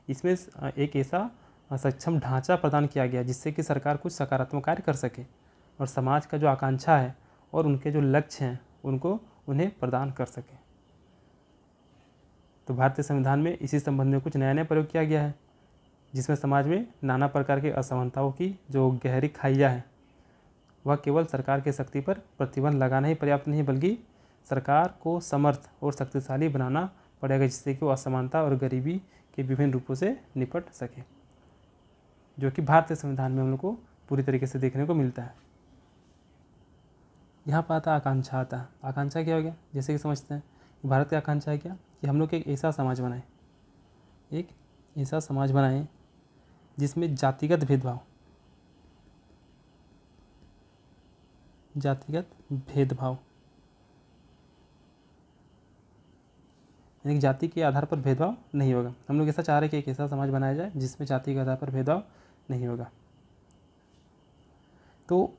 इसमें एक ऐसा सक्षम ढांचा प्रदान किया गया जिससे कि सरकार कुछ सकारात्मक कार्य कर सके और समाज का जो आकांक्षा है और उनके जो लक्ष्य हैं उन्हें प्रदान कर सके। तो भारतीय संविधान में इसी संबंध में कुछ नया नया प्रयोग किया गया है, जिसमें समाज में नाना प्रकार के असमानताओं की जो गहरी खाइयाँ है, वह केवल सरकार की शक्ति पर प्रतिबंध लगाना ही पर्याप्त नहीं, बल्कि सरकार को समर्थ और शक्तिशाली बनाना पड़ेगा जिससे कि वो असमानता और गरीबी के विभिन्न रूपों से निपट सके, जो कि भारतीय संविधान में हम लोग को पूरी तरीके से देखने को मिलता है। यहाँ पर आता आकांक्षा आता है। आकांक्षा क्या हो गया, जैसे कि समझते हैं भारत की आकांक्षा है क्या कि हम लोग एक ऐसा समाज बनाएं, एक ऐसा समाज बनाएं जिसमें जातिगत भेदभाव यानी कि जाति के आधार पर भेदभाव नहीं होगा। हम लोग ऐसा चाह रहे हैं कि एक ऐसा समाज बनाया जाए जिसमें जाति के आधार पर भेदभाव नहीं होगा। तो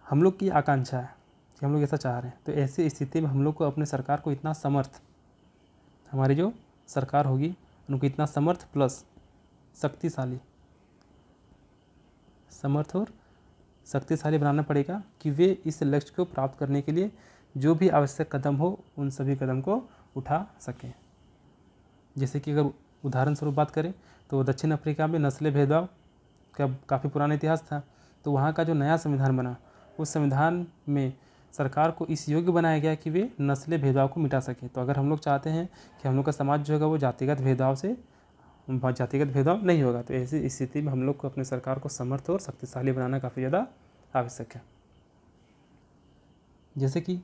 हम लोग की आकांक्षा है कि हम लोग ऐसा चाह रहे हैं, तो ऐसी स्थिति में हम लोग को अपने सरकार को इतना समर्थ, हमारी जो सरकार होगी उनको इतना समर्थ प्लस शक्तिशाली, समर्थ और शक्तिशाली बनाना पड़ेगा कि वे इस लक्ष्य को प्राप्त करने के लिए जो भी आवश्यक कदम हो उन सभी कदम को उठा सकें। जैसे कि अगर उदाहरण स्वरूप बात करें तो दक्षिण अफ्रीका में नस्लीय भेदभाव का काफ़ी पुराना इतिहास था। तो वहाँ का जो नया संविधान बना, उस संविधान में सरकार को इस योग्य बनाया गया कि वे नस्लीय भेदभाव को मिटा सके। तो अगर हम लोग चाहते हैं कि हम लोग का समाज जो होगा वो जातिगत भेदभाव नहीं होगा, तो ऐसी स्थिति में हम लोग को अपने सरकार को समर्थ और शक्तिशाली बनाना काफ़ी ज़्यादा आवश्यक है। जैसे कि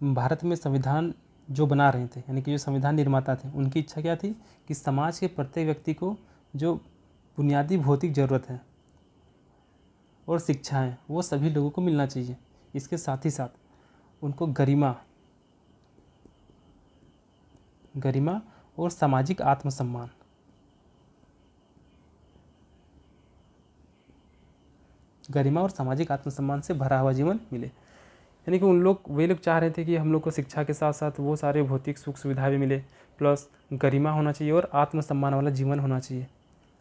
भारत में संविधान जो बना रहे थे, यानी कि जो संविधान निर्माता थे, उनकी इच्छा क्या थी कि समाज के प्रत्येक व्यक्ति को जो बुनियादी भौतिक ज़रूरत है और शिक्षा है वो सभी लोगों को मिलना चाहिए। इसके साथ ही साथ उनको गरिमा और सामाजिक आत्मसम्मान, से भरा हुआ जीवन मिले। यानी कि वे लोग चाह रहे थे कि हम लोग को शिक्षा के साथ साथ वो सारे भौतिक सुख सुविधा भी मिले, प्लस गरिमा होना चाहिए और आत्मसम्मान वाला जीवन होना चाहिए,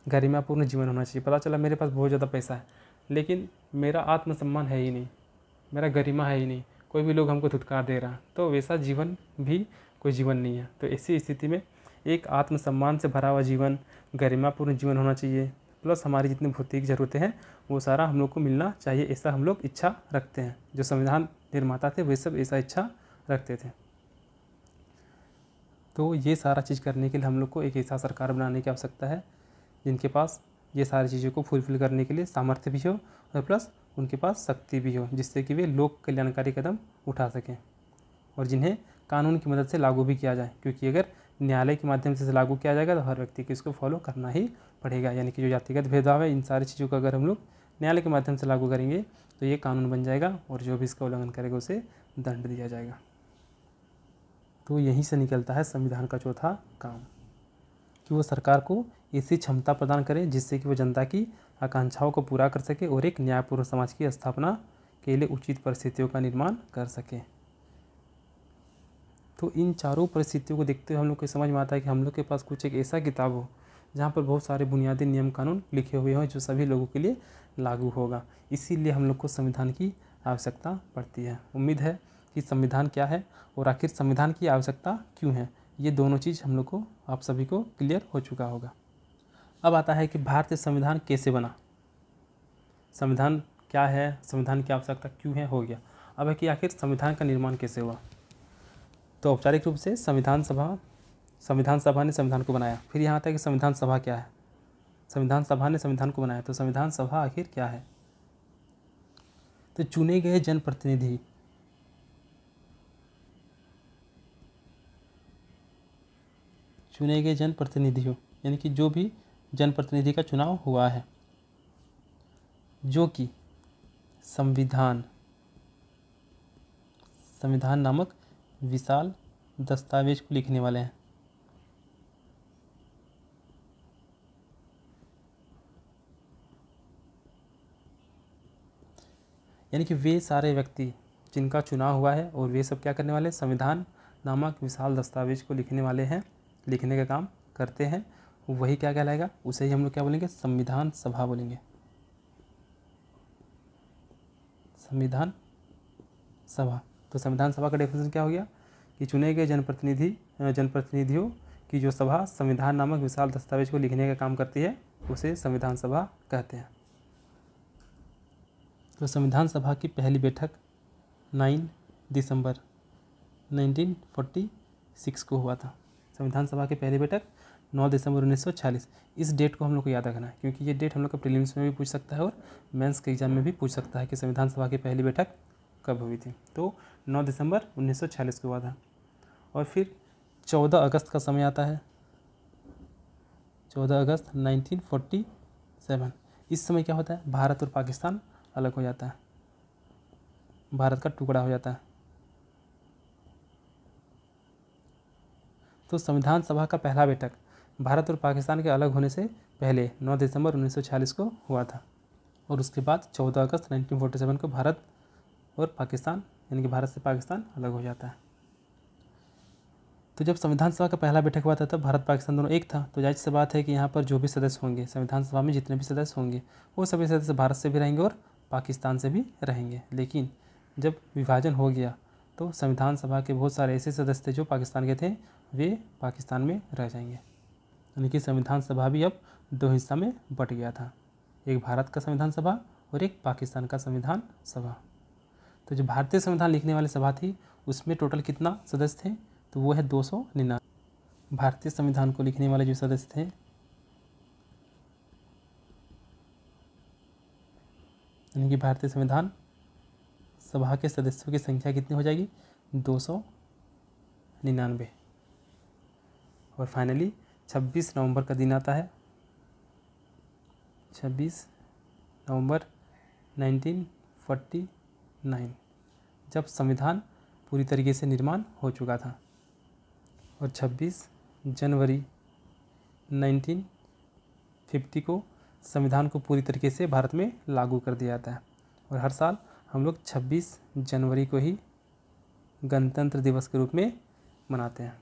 गरिमापूर्ण जीवन होना चाहिए। पता चला मेरे पास बहुत ज़्यादा पैसा है लेकिन मेरा आत्मसम्मान है ही नहीं, मेरा गरिमा है ही नहीं, कोई भी लोग हमको धुतकार दे रहा, तो वैसा जीवन भी कोई जीवन नहीं है। तो ऐसी स्थिति में एक आत्मसम्मान से भरा हुआ जीवन, गरिमापूर्ण जीवन होना चाहिए, प्लस हमारी जितनी भौतिक ज़रूरतें हैं वो सारा हम लोग को मिलना चाहिए, ऐसा हम लोग इच्छा रखते हैं। जो संविधान निर्माता थे वे सब ऐसा इच्छा रखते थे। तो ये सारा चीज़ करने के लिए हम लोग को एक ऐसा सरकार बनाने की आवश्यकता है जिनके पास ये सारी चीज़ों को फुलफिल करने के लिए सामर्थ्य भी हो और प्लस उनके पास शक्ति भी हो, जिससे कि वे लोक कल्याणकारी कदम उठा सकें और जिन्हें कानून की मदद से लागू भी किया जाए, क्योंकि अगर न्यायालय के माध्यम से लागू किया जाएगा तो हर व्यक्ति को इसको फॉलो करना ही पड़ेगा। यानी कि जो जातिगत भेदभाव है, इन सारी चीज़ों को अगर हम लोग न्यायालय के माध्यम से लागू करेंगे तो ये कानून बन जाएगा और जो भी इसका उल्लंघन करेगा उसे दंड दिया जाएगा। तो यहीं से निकलता है संविधान का चौथा काम कि वो सरकार को ऐसी क्षमता प्रदान करे जिससे कि वो जनता की आकांक्षाओं को पूरा कर सके और एक न्यायपूर्ण समाज की स्थापना के लिए उचित परिस्थितियों का निर्माण कर सके। तो इन चारों परिस्थितियों को देखते हुए हम लोग को समझ में आता है कि हम लोग के पास कुछ एक ऐसा किताब हो जहाँ पर बहुत सारे बुनियादी नियम कानून लिखे हुए हों जो सभी लोगों के लिए लागू होगा। इसीलिए हम लोग को संविधान की आवश्यकता पड़ती है। उम्मीद है कि संविधान क्या है और आखिर संविधान की आवश्यकता क्यों है, ये दोनों चीज़ हम लोग को आप सभी को क्लियर हो चुका होगा। अब आता है कि भारतीय संविधान कैसे बना, संविधान क्या है, संविधान की आवश्यकता क्यों है, हो गया। अब है कि आखिर संविधान का निर्माण कैसे हुआ। तो औपचारिक रूप से संविधान सभा ने संविधान को बनाया। फिर यहाँ आता है कि संविधान सभा क्या है, संविधान सभा ने संविधान को बनाया। तो संविधान सभा आखिर क्या है। तो चुने गए जनप्रतिनिधियों यानी कि जो भी जनप्रतिनिधि का चुनाव हुआ है, जो कि संविधान नामक विशाल दस्तावेज को लिखने वाले हैं। यानी कि वे सारे व्यक्ति जिनका चुनाव हुआ है और वे सब क्या करने वाले हैं, संविधान नामक विशाल दस्तावेज को लिखने वाले हैं, लिखने का काम करते हैं। वही क्या कहलाएगा, उसे ही हम लोग क्या बोलेंगे, संविधान सभा बोलेंगे। संविधान सभा। तो संविधान सभा का डेफिनेशन क्या हो गया कि चुने गए जनप्रतिनिधियों की जो सभा संविधान नामक विशाल दस्तावेज को लिखने का काम करती है, उसे संविधान सभा कहते हैं। तो संविधान सभा की पहली बैठक 9 दिसंबर 1946 को हुआ था। संविधान सभा की पहली बैठक 9 दिसंबर 1946। इस डेट को हम लोग को याद रखना है क्योंकि ये डेट हम लोग का प्रीलिम्स में भी पूछ सकता है और मेंस के एग्जाम में भी पूछ सकता है कि संविधान सभा की पहली बैठक कब हुई थी। तो 9 दिसंबर 1946 को हुआ था। और फिर 14 अगस्त का समय आता है, 14 अगस्त 1947। इस समय क्या होता है, भारत और पाकिस्तान अलग हो जाता है, भारत का टुकड़ा हो जाता है। तो संविधान सभा का पहला बैठक भारत और पाकिस्तान के अलग होने से पहले 9 दिसंबर 1946 को हुआ था और उसके बाद 14 अगस्त 1947 को भारत और पाकिस्तान यानी कि भारत से पाकिस्तान अलग हो जाता है। तो जब संविधान सभा का पहला बैठक हुआ था तब भारत पाकिस्तान दोनों एक था। तो जाहिर सी बात है कि यहाँ पर जो भी सदस्य होंगे, संविधान सभा में जितने भी सदस्य होंगे, वो सभी सदस्य भारत से भी रहेंगे और पाकिस्तान से भी रहेंगे। लेकिन जब विभाजन हो गया तो संविधान सभा के बहुत सारे ऐसे सदस्य थे जो पाकिस्तान के थे, वे पाकिस्तान में रह जाएंगे। यानी कि संविधान सभा भी अब दो हिस्सा में बट गया था, एक भारत का संविधान सभा और एक पाकिस्तान का संविधान सभा। तो जो भारतीय संविधान लिखने वाली सभा थी उसमें टोटल कितना सदस्य थे, तो वो है 299। भारतीय संविधान को लिखने वाले जो सदस्य थे यानी कि भारतीय संविधान सभा के सदस्यों की संख्या कितनी हो जाएगी, 299। और फाइनली 26 नवंबर का दिन आता है, 26 नवंबर 1949, जब संविधान पूरी तरीके से निर्माण हो चुका था। और 26 जनवरी 1950 को संविधान को पूरी तरीके से भारत में लागू कर दिया जाता है। और हर साल हम लोग 26 जनवरी को ही गणतंत्र दिवस के रूप में मनाते हैं।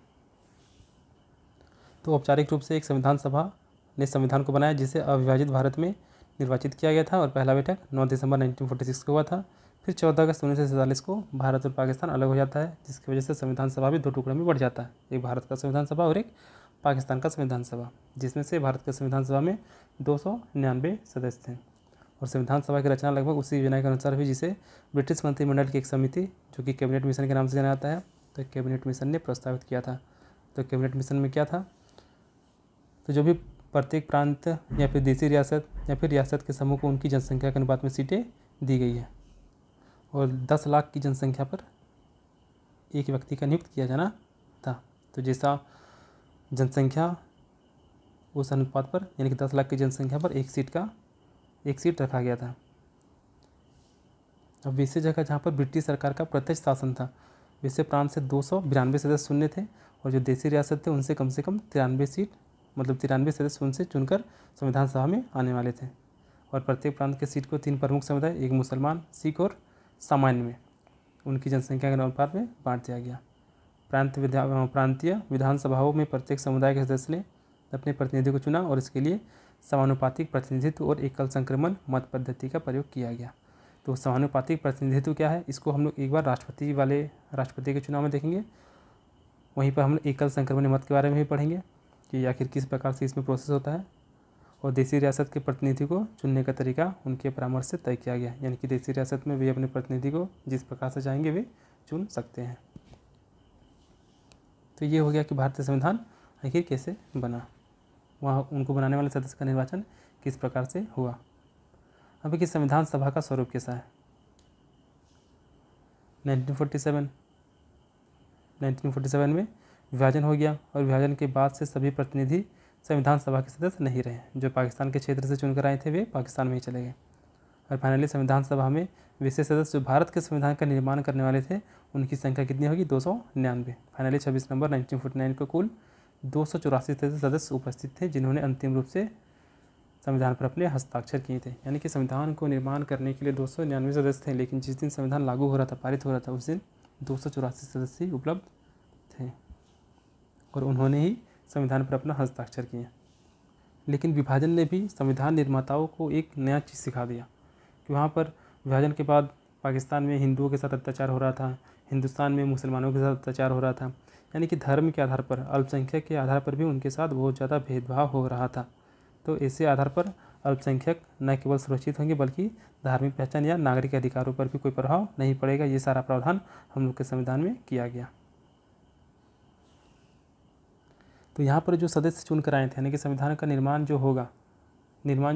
तो औपचारिक रूप से एक संविधान सभा ने संविधान को बनाया जिसे अविभाजित भारत में निर्वाचित किया गया था और पहला बैठक 9 दिसंबर 1946 को हुआ था। फिर 14 अगस्त 1947 को भारत और पाकिस्तान अलग हो जाता है, जिसकी वजह से संविधान सभा भी दो टुकड़ों में बढ़ जाता है, एक भारत का संविधान सभा और एक पाकिस्तान का संविधान सभा, जिसमें से भारत के संविधान सभा में 299 सदस्य थे। और संविधान सभा की रचना लगभग उसी योजना के अनुसार हुई जिसे ब्रिटिश मंत्रिमंडल की एक समिति जो कि कैबिनेट मिशन के नाम से जाना जाता है, तो कैबिनेट मिशन ने प्रस्तावित किया था। तो कैबिनेट मिशन में क्या था, तो जो भी प्रत्येक प्रांत या फिर देशी रियासत या फिर रियासत के समूह को उनकी जनसंख्या के अनुपात में सीटें दी गई है और 10 लाख की जनसंख्या पर एक व्यक्ति का नियुक्त किया जाना था। तो जैसा जनसंख्या उस अनुपात पर यानी कि 10 लाख की जनसंख्या पर एक सीट रखा गया था। अब वैसे जगह जहाँ पर ब्रिटिश सरकार का प्रत्यक्ष शासन था, वैसे प्रांत से 292 सदस्य चुने थे और जो देशी रियासत थे उनसे कम 93 सीट मतलब 93 सदस्य उनसे चुनकर संविधान सभा में आने वाले थे। और प्रत्येक प्रांत के सीट को 3 प्रमुख समुदाय, एक मुसलमान, सिख और सामान्य में उनकी जनसंख्या के अनुपात में बांट दिया गया। प्रांतीय विधानसभाओं में प्रत्येक समुदाय के सदस्य ने अपने प्रतिनिधि को चुना और इसके लिए समानुपातिक प्रतिनिधित्व और एकल संक्रमण मत पद्धति का प्रयोग किया गया। तो समानुपातिक प्रतिनिधित्व क्या है, इसको हम लोग एक बार राष्ट्रपति के चुनाव में देखेंगे। वहीं पर हम लोग एकल संक्रमण मत के बारे में भी पढ़ेंगे कि आखिर किस प्रकार से इसमें प्रोसेस होता है। और देसी रियासत के प्रतिनिधि को चुनने का तरीका उनके परामर्श से तय किया गया, यानी कि देसी रियासत में वे अपने प्रतिनिधि को जिस प्रकार से चाहेंगे वे चुन सकते हैं। तो ये हो गया कि भारतीय संविधान आखिर कैसे बना, वहाँ उनको बनाने वाले सदस्य का निर्वाचन किस प्रकार से हुआ। अब कि संविधान सभा का स्वरूप कैसा है। 1947 में विभाजन हो गया और विभाजन के बाद से सभी प्रतिनिधि संविधान सभा के सदस्य नहीं रहे। जो पाकिस्तान के क्षेत्र से चुनकर आए थे वे पाकिस्तान में ही चले गए। और फाइनली संविधान सभा में विशेष सदस्य जो भारत के संविधान का निर्माण करने वाले थे उनकी संख्या कितनी होगी, 299। फाइनली 26 नवंबर 1949 को कुल 284 सदस्य उपस्थित थे जिन्होंने अंतिम रूप से संविधान पर अपने हस्ताक्षर किए थे। यानी कि संविधान को निर्माण करने के लिए 299 सदस्य थे, लेकिन जिस दिन संविधान लागू हो रहा था, पारित हो रहा था, उस दिन 284 सदस्य उपलब्ध थे और उन्होंने ही संविधान पर अपना हस्ताक्षर किए। लेकिन विभाजन ने भी संविधान निर्माताओं को एक नया चीज़ सिखा दिया कि वहाँ पर विभाजन के बाद पाकिस्तान में हिंदुओं के साथ अत्याचार हो रहा था, हिंदुस्तान में मुसलमानों के साथ अत्याचार हो रहा था, यानी कि धर्म के आधार पर, अल्पसंख्यक के आधार पर भी उनके साथ बहुत ज़्यादा भेदभाव हो रहा था। तो ऐसे आधार पर अल्पसंख्यक न केवल सुरक्षित होंगे बल्कि धार्मिक पहचान या नागरिक अधिकारों पर भी कोई प्रभाव नहीं पड़ेगा। ये सारा प्रावधान हम लोग के संविधान में किया गया। तो यहाँ पर जो सदस्य चुनकर आए थे, यानी कि संविधान का निर्माण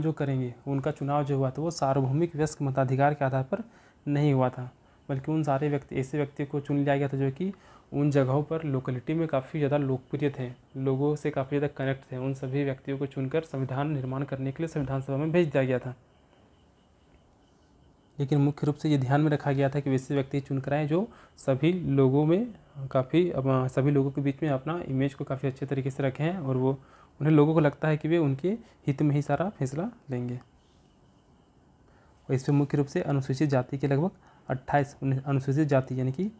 जो करेंगे, उनका चुनाव जो हुआ था वो सार्वभौमिक वयस्क मताधिकार के आधार पर नहीं हुआ था, बल्कि उन सारे ऐसे व्यक्तियों को चुन लिया गया था जो कि उन जगहों पर लोकेलिटी में काफ़ी ज़्यादा लोकप्रिय थे, लोगों से काफ़ी ज़्यादा कनेक्ट थे। उन सभी व्यक्तियों को चुनकर संविधान निर्माण करने के लिए संविधान सभा में भेज दिया गया था। लेकिन मुख्य रूप से ये ध्यान में रखा गया था कि वैसे व्यक्ति चुनकर आए जो सभी लोगों के बीच में अपना इमेज को काफ़ी अच्छे तरीके से रखे हैं और वो उन्हें लोगों को लगता है कि वे उनके हित में ही सारा फैसला लेंगे। और इसमें मुख्य रूप से अनुसूचित जाति के लगभग 28 अनुसूचित जाति यानी कि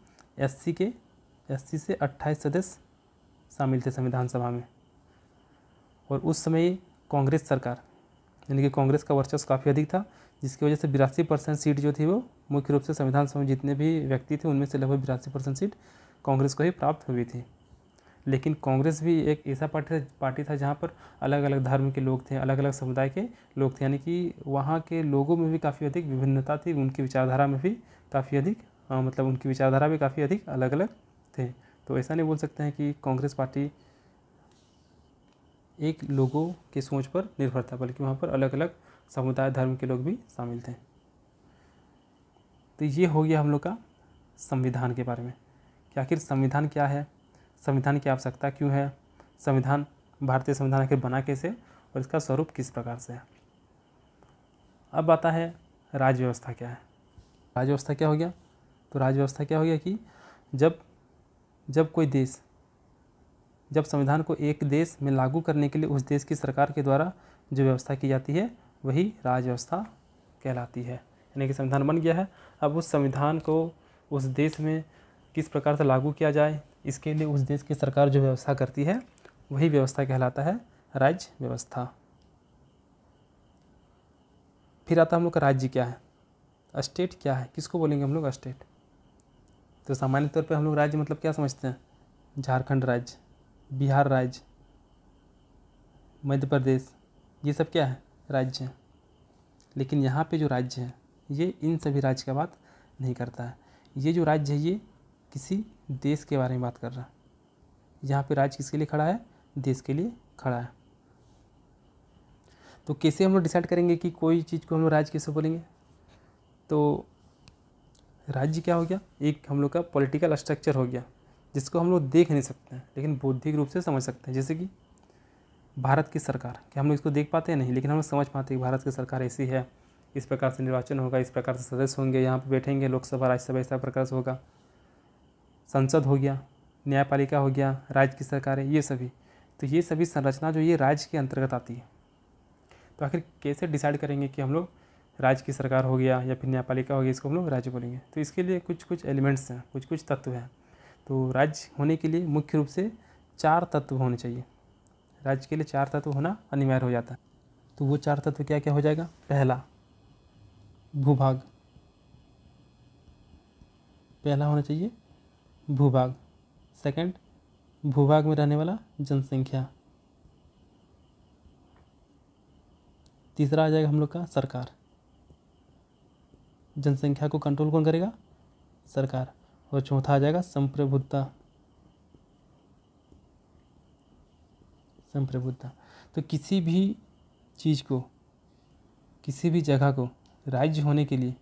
एससी से 28 सदस्य शामिल थे संविधान सभा में। और उस समय कांग्रेस सरकार यानी कि कांग्रेस का वर्चस्व काफ़ी अधिक था, जिसकी वजह से 82% सीट जो थी वो मुख्य रूप से संविधान सभा में जितने भी व्यक्ति थे उनमें से लगभग 82% सीट कांग्रेस को ही प्राप्त हुई थी। लेकिन कांग्रेस भी एक ऐसा पार्टी था जहाँ पर अलग अलग धर्म के लोग थे, अलग अलग समुदाय के लोग थे, यानी कि वहाँ के लोगों में भी काफ़ी अधिक विभिन्नता थी, उनकी विचारधारा में भी काफ़ी अधिक उनकी विचारधारा भी काफ़ी अधिक अलग अलग थे। तो ऐसा नहीं बोल सकते हैं कि कांग्रेस पार्टी एक लोगों की सोच पर निर्भर था, बल्कि वहाँ पर अलग अलग समुदाय धर्म के लोग भी शामिल थे। तो ये हो गया हम लोग का संविधान के बारे में कि आखिर संविधान क्या है, संविधान की आवश्यकता क्यों है, भारतीय संविधान आखिर बना कैसे और इसका स्वरूप किस प्रकार से है। अब आता है राज्य व्यवस्था क्या है। राज्य व्यवस्था क्या हो गया, तो राज्य व्यवस्था क्या हो गया कि जब संविधान को एक देश में लागू करने के लिए उस देश की सरकार के द्वारा जो व्यवस्था की जाती है वही राज्य व्यवस्था कहलाती है। यानी कि संविधान बन गया है, अब उस संविधान को उस देश में किस प्रकार से लागू किया जाए इसके लिए उस देश की सरकार जो व्यवस्था करती है वही व्यवस्था कहलाता है राज्य व्यवस्था। फिर आता है हम लोग का राज्य क्या है, स्टेट क्या है, किसको बोलेंगे हम लोग स्टेट। तो सामान्य तौर पे हम लोग राज्य मतलब क्या समझते हैं, झारखंड राज्य, बिहार राज्य, मध्य प्रदेश, ये सब क्या है राज्य हैं। लेकिन यहाँ पे जो राज्य है ये इन सभी राज्य का बात नहीं करता है। ये जो राज्य है ये किसी देश के बारे में बात कर रहा है। यहाँ पे राज्य किसके लिए खड़ा है, देश के लिए खड़ा है। तो कैसे हम लोग डिसाइड करेंगे कि कोई चीज़ को हम लोग राज्य कैसे बोलेंगे। तो राज्य क्या हो गया, एक हम लोग का पॉलिटिकल स्ट्रक्चर हो गया जिसको हम लोग देख नहीं सकते हैं लेकिन बौद्धिक रूप से समझ सकते हैं। जैसे कि भारत की सरकार, क्या हम लोग इसको देख पाते हैं नहीं, लेकिन हम लोग समझ पाते हैं कि भारत की सरकार ऐसी है, इस प्रकार से निर्वाचन होगा, इस प्रकार से सदस्य होंगे, यहाँ पर बैठेंगे, लोकसभा राज्यसभा इस प्रकार से होगा, संसद हो गया, न्यायपालिका हो गया, राज्य की सरकार है, ये सभी। तो ये सभी संरचना जो ये राज्य के अंतर्गत आती है। तो आखिर कैसे डिसाइड करेंगे कि हम लोग राज्य की सरकार हो गया या फिर न्यायपालिका हो गया, इसको हम लोग राज्य बोलेंगे? तो इसके लिए कुछ कुछ एलिमेंट्स हैं, कुछ कुछ तत्व हैं। तो राज्य होने के लिए मुख्य रूप से 4 तत्व होने चाहिए। राज्य के लिए 4 तत्व होना अनिवार्य हो जाता है। तो वो 4 तत्व क्या क्या हो जाएगा? पहला भूभाग, पहला होना चाहिए भूभाग। सेकंड, भूभाग में रहने वाला जनसंख्या। तीसरा आ जाएगा हम लोग का सरकार, जनसंख्या को कंट्रोल कौन करेगा? सरकार। और चौथा आ जाएगा संप्रभुता। संप्रभुता। तो किसी भी चीज़ को, किसी भी जगह को राज्य होने के लिए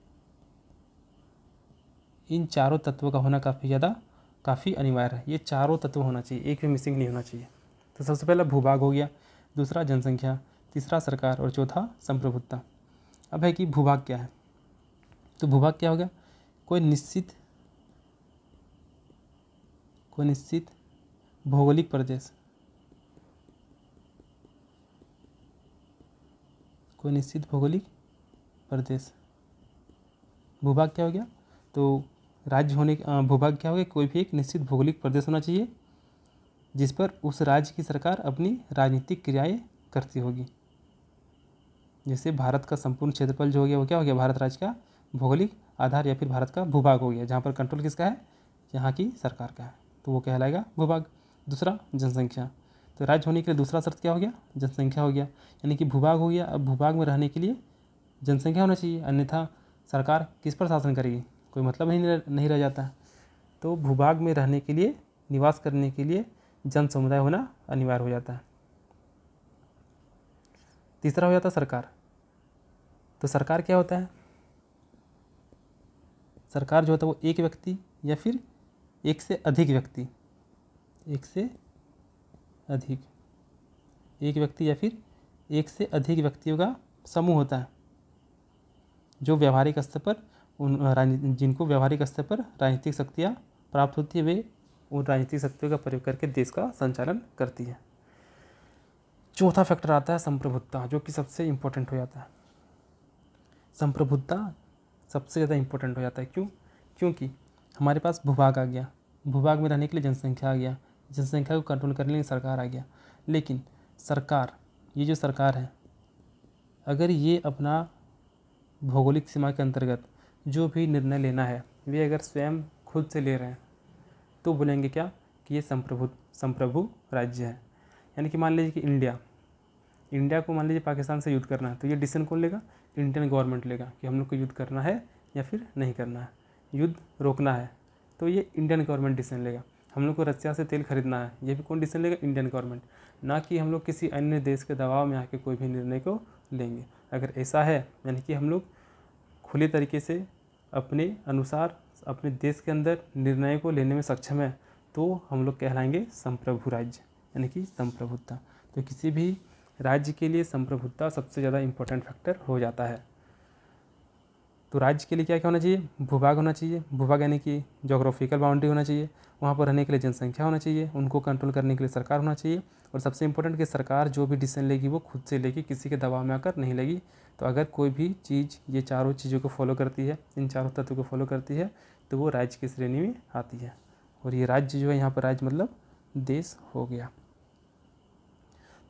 इन चारों तत्वों का होना काफ़ी अनिवार्य है। ये चारों तत्व होना चाहिए, एक भी मिसिंग नहीं होना चाहिए। तो सबसे पहला भूभाग हो गया, दूसरा जनसंख्या, तीसरा सरकार और चौथा संप्रभुता। अब है कि भूभाग क्या है? तो भूभाग क्या हो गया? कोई निश्चित भौगोलिक प्रदेश, कोई निश्चित भौगोलिक प्रदेश। भूभाग क्या हो गया? तो राज्य होने भूभाग क्या हो गया? कोई भी एक निश्चित भौगोलिक प्रदेश होना चाहिए जिस पर उस राज्य की सरकार अपनी राजनीतिक क्रियाएं करती होगी। जैसे भारत का संपूर्ण क्षेत्रफल जो हो गया वो क्या हो गया? भारत राज्य का भौगोलिक आधार या फिर भारत का भूभाग हो गया, जहाँ पर कंट्रोल किसका है? यहाँ की सरकार का है, तो वो कहलाएगा भूभाग। दूसरा जनसंख्या। तो राज्य होने के लिए दूसरा शर्त क्या हो गया? जनसंख्या हो गया। यानी कि भूभाग हो गया, अब भूभाग में रहने के लिए जनसंख्या होना चाहिए, अन्यथा सरकार किस पर शासन करेगी? कोई मतलब नहीं रह जाता। तो भूभाग में रहने के लिए, निवास करने के लिए जन समुदाय होना अनिवार्य हो जाता है। तीसरा हो जाता है सरकार। तो सरकार क्या होता है? सरकार जो होता है वो एक व्यक्ति या फिर एक से अधिक व्यक्ति, एक व्यक्ति या फिर एक से अधिक व्यक्तियों का समूह होता है जो व्यावहारिक स्तर पर जिनको व्यावहारिक स्तर पर राजनीतिक शक्तियाँ प्राप्त होती है, वे उन राजनीतिक शक्तियों का प्रयोग करके देश का संचालन करती है। चौथा फैक्टर आता है संप्रभुता, जो कि सबसे इम्पोर्टेंट हो जाता है। संप्रभुता सबसे ज़्यादा इम्पोर्टेंट हो जाता है। क्यों? क्योंकि हमारे पास भूभाग आ गया, भूभाग में रहने के लिए जनसंख्या आ गया, जनसंख्या को कंट्रोल करने के लिए सरकार आ गया। लेकिन सरकार, ये जो सरकार है, अगर ये अपना भौगोलिक सीमा के अंतर्गत जो भी निर्णय लेना है वे अगर स्वयं खुद से ले रहे हैं तो बोलेंगे क्या? कि ये संप्रभु राज्य है। यानी कि मान लीजिए कि इंडिया को मान लीजिए पाकिस्तान से युद्ध करना है, तो ये डिसीजन कौन लेगा? इंडियन गवर्नमेंट लेगा कि हम लोग को युद्ध करना है या फिर नहीं करना है। युद्ध रोकना है तो ये इंडियन गवर्नमेंट डिसीजन लेगा। हम लोग को रसिया से तेल खरीदना है, ये भी कौन डिसीजन लेगा? Indian government. ना कि हम लोग किसी अन्य देश के दबाव में आके कोई भी निर्णय को लेंगे। अगर ऐसा है, यानी कि हम लोग खुले तरीके से अपने अनुसार अपने देश के अंदर निर्णय को लेने में सक्षम है, तो हम लोग कहलाएंगे संप्रभु राज्य, यानी कि संप्रभुता। तो किसी भी राज्य के लिए संप्रभुता सबसे ज़्यादा इम्पोर्टेंट फैक्टर हो जाता है। तो राज्य के लिए क्या क्या होना चाहिए? भूभाग होना चाहिए। भूभाग यानी कि जोग्राफिकल बाउंड्री होना चाहिए, वहाँ पर रहने के लिए जनसंख्या होना चाहिए, उनको कंट्रोल करने के लिए सरकार होना चाहिए, और सबसे इम्पोर्टेंट कि सरकार जो भी डिसीजन लेगी वो खुद से लेगी, किसी के दबाव में आकर नहीं लेगी। तो अगर कोई भी चीज़ ये चारों चीज़ों को फॉलो करती है, इन चारों तत्वों को फॉलो करती है, तो वो राज्य की श्रेणी में आती है। और ये राज्य जो है, यहाँ पर राज्य मतलब देश हो गया।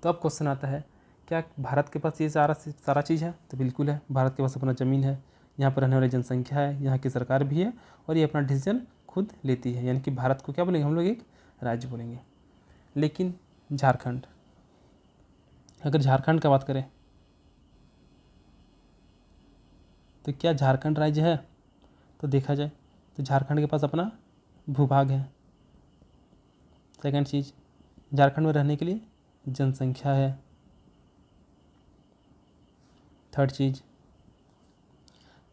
तो अब क्वेश्चन आता है, क्या भारत के पास ये सारा चीज़ है? तो बिल्कुल है। भारत के पास अपना ज़मीन है, यहाँ पर रहने वाली जनसंख्या है, यहाँ की सरकार भी है, और ये अपना डिसीजन खुद लेती है। यानी कि भारत को क्या बोलेंगे हम लोग? एक राज्य बोलेंगे। लेकिन झारखंड, अगर झारखंड का बात करें तो क्या झारखंड राज्य है? तो देखा जाए तो झारखंड के पास अपना भूभाग है। सेकंड चीज़, झारखंड में रहने के लिए जनसंख्या है। थर्ड चीज़,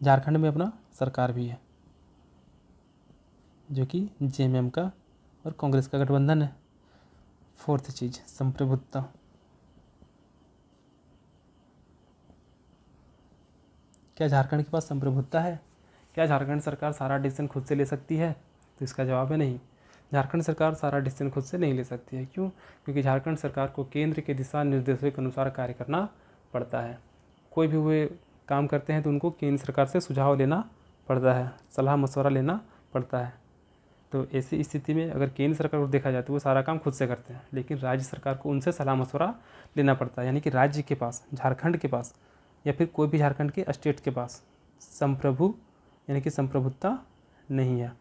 झारखंड में अपना सरकार भी है, जो कि जेएमएम का और कांग्रेस का गठबंधन है। फोर्थ चीज़, संप्रभुता। क्या झारखंड के पास संप्रभुता है? क्या झारखंड सरकार सारा डिसीजन खुद से ले सकती है? तो इसका जवाब है नहीं। झारखंड सरकार सारा डिसीजन खुद से नहीं ले सकती है। क्यों? क्योंकि झारखंड सरकार को केंद्र के दिशा निर्देशों के अनुसार कार्य करना पड़ता है। कोई भी वे काम करते हैं तो उनको केंद्र सरकार से सुझाव लेना पड़ता है, सलाह मशवरा लेना पड़ता है। तो ऐसी स्थिति में अगर केंद्र सरकार को देखा जाए तो वो सारा काम खुद से करते हैं, लेकिन राज्य सरकार को उनसे सलाह मशवरा लेना पड़ता है। यानी कि राज्य के पास, झारखंड के पास या फिर कोई भी झारखंड के स्टेट के पास संप्रभु यानी कि संप्रभुता नहीं है।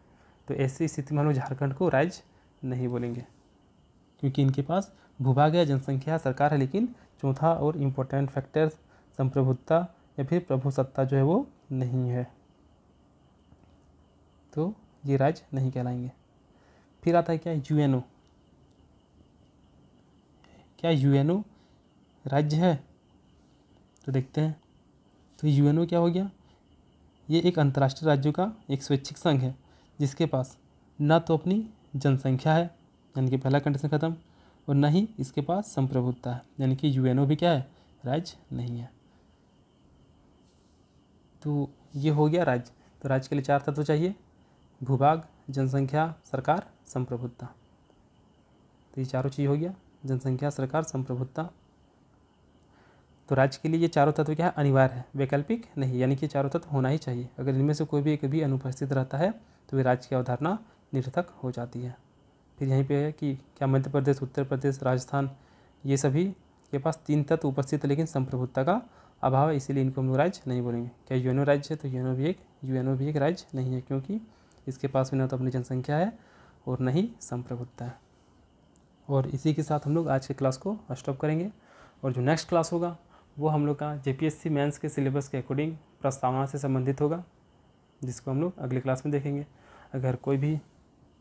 तो ऐसी स्थिति में हम लोग झारखंड को राज्य नहीं बोलेंगे, क्योंकि इनके पास भूभाग या जनसंख्या सरकार है, लेकिन चौथा और इम्पोर्टेंट फैक्टर संप्रभुता या फिर प्रभुसत्ता जो है वो नहीं है, तो ये राज्य नहीं कहलाएंगे। फिर आता है क्या? यूएनओ। क्या यूएनओ राज्य है? तो देखते हैं। तो यूएनओ क्या हो गया? ये एक अंतर्राष्ट्रीय राज्यों का एक स्वैच्छिक संघ है, जिसके पास ना तो अपनी जनसंख्या है, यानी कि पहला कंडीशन खत्म, और ना ही इसके पास संप्रभुता है, यानी कि यूएनओ भी क्या है? राज्य नहीं है। तो ये हो गया राज्य। तो राज्य के लिए 4 तत्व चाहिए: भूभाग, जनसंख्या, सरकार, संप्रभुता। तो ये चारों चीज़ हो गया, जनसंख्या, सरकार, संप्रभुता। तो राज्य के लिए ये चारों तत्व क्या है? अनिवार्य है, वैकल्पिक नहीं, यानी कि चारों तत्व होना ही चाहिए। अगर इनमें से कोई भी एक भी अनुपस्थित रहता है तो वे राज्य की अवधारणा निरर्थक हो जाती है। फिर यहीं पे है कि क्या मध्य प्रदेश, उत्तर प्रदेश, राजस्थान ये सभी के पास 3 तत्व उपस्थित है, लेकिन संप्रभुता का अभाव है, इसीलिए इनको हम लोग राज्य नहीं बोलेंगे। क्या यूएनओ राज्य है? तो यूएनओ भी एक राज्य नहीं है, क्योंकि इसके पास भी न तो अपनी जनसंख्या है और न ही संप्रभुता है। और इसी के साथ हम लोग आज के क्लास को स्टॉप करेंगे, और जो नेक्स्ट क्लास होगा वो हम लोग का जेपीएससी मेंस के सिलेबस के अकॉर्डिंग प्रस्तावना से संबंधित होगा, जिसको हम लोग अगले क्लास में देखेंगे। अगर कोई भी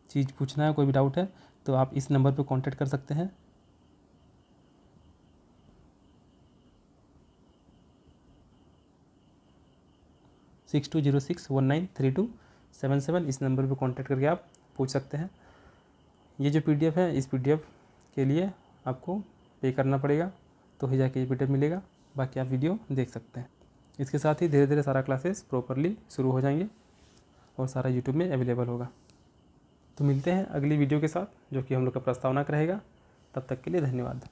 चीज़ पूछना है, कोई भी डाउट है, तो आप इस नंबर पर कांटेक्ट कर सकते हैं। (6206193277) इस नंबर पर कांटेक्ट करके आप पूछ सकते हैं। ये जो पीडीएफ है, इस पीडीएफ के लिए आपको पे करना पड़ेगा, तो ही जाके ये पीडीएफ मिलेगा, बाकी आप वीडियो देख सकते हैं। इसके साथ ही धीरे धीरे सारा क्लासेस प्रॉपरली शुरू हो जाएंगे और सारा यूट्यूब में अवेलेबल होगा। तो मिलते हैं अगली वीडियो के साथ, जो कि हम लोग का प्रस्तावना का रहेगा। तब तक के लिए धन्यवाद।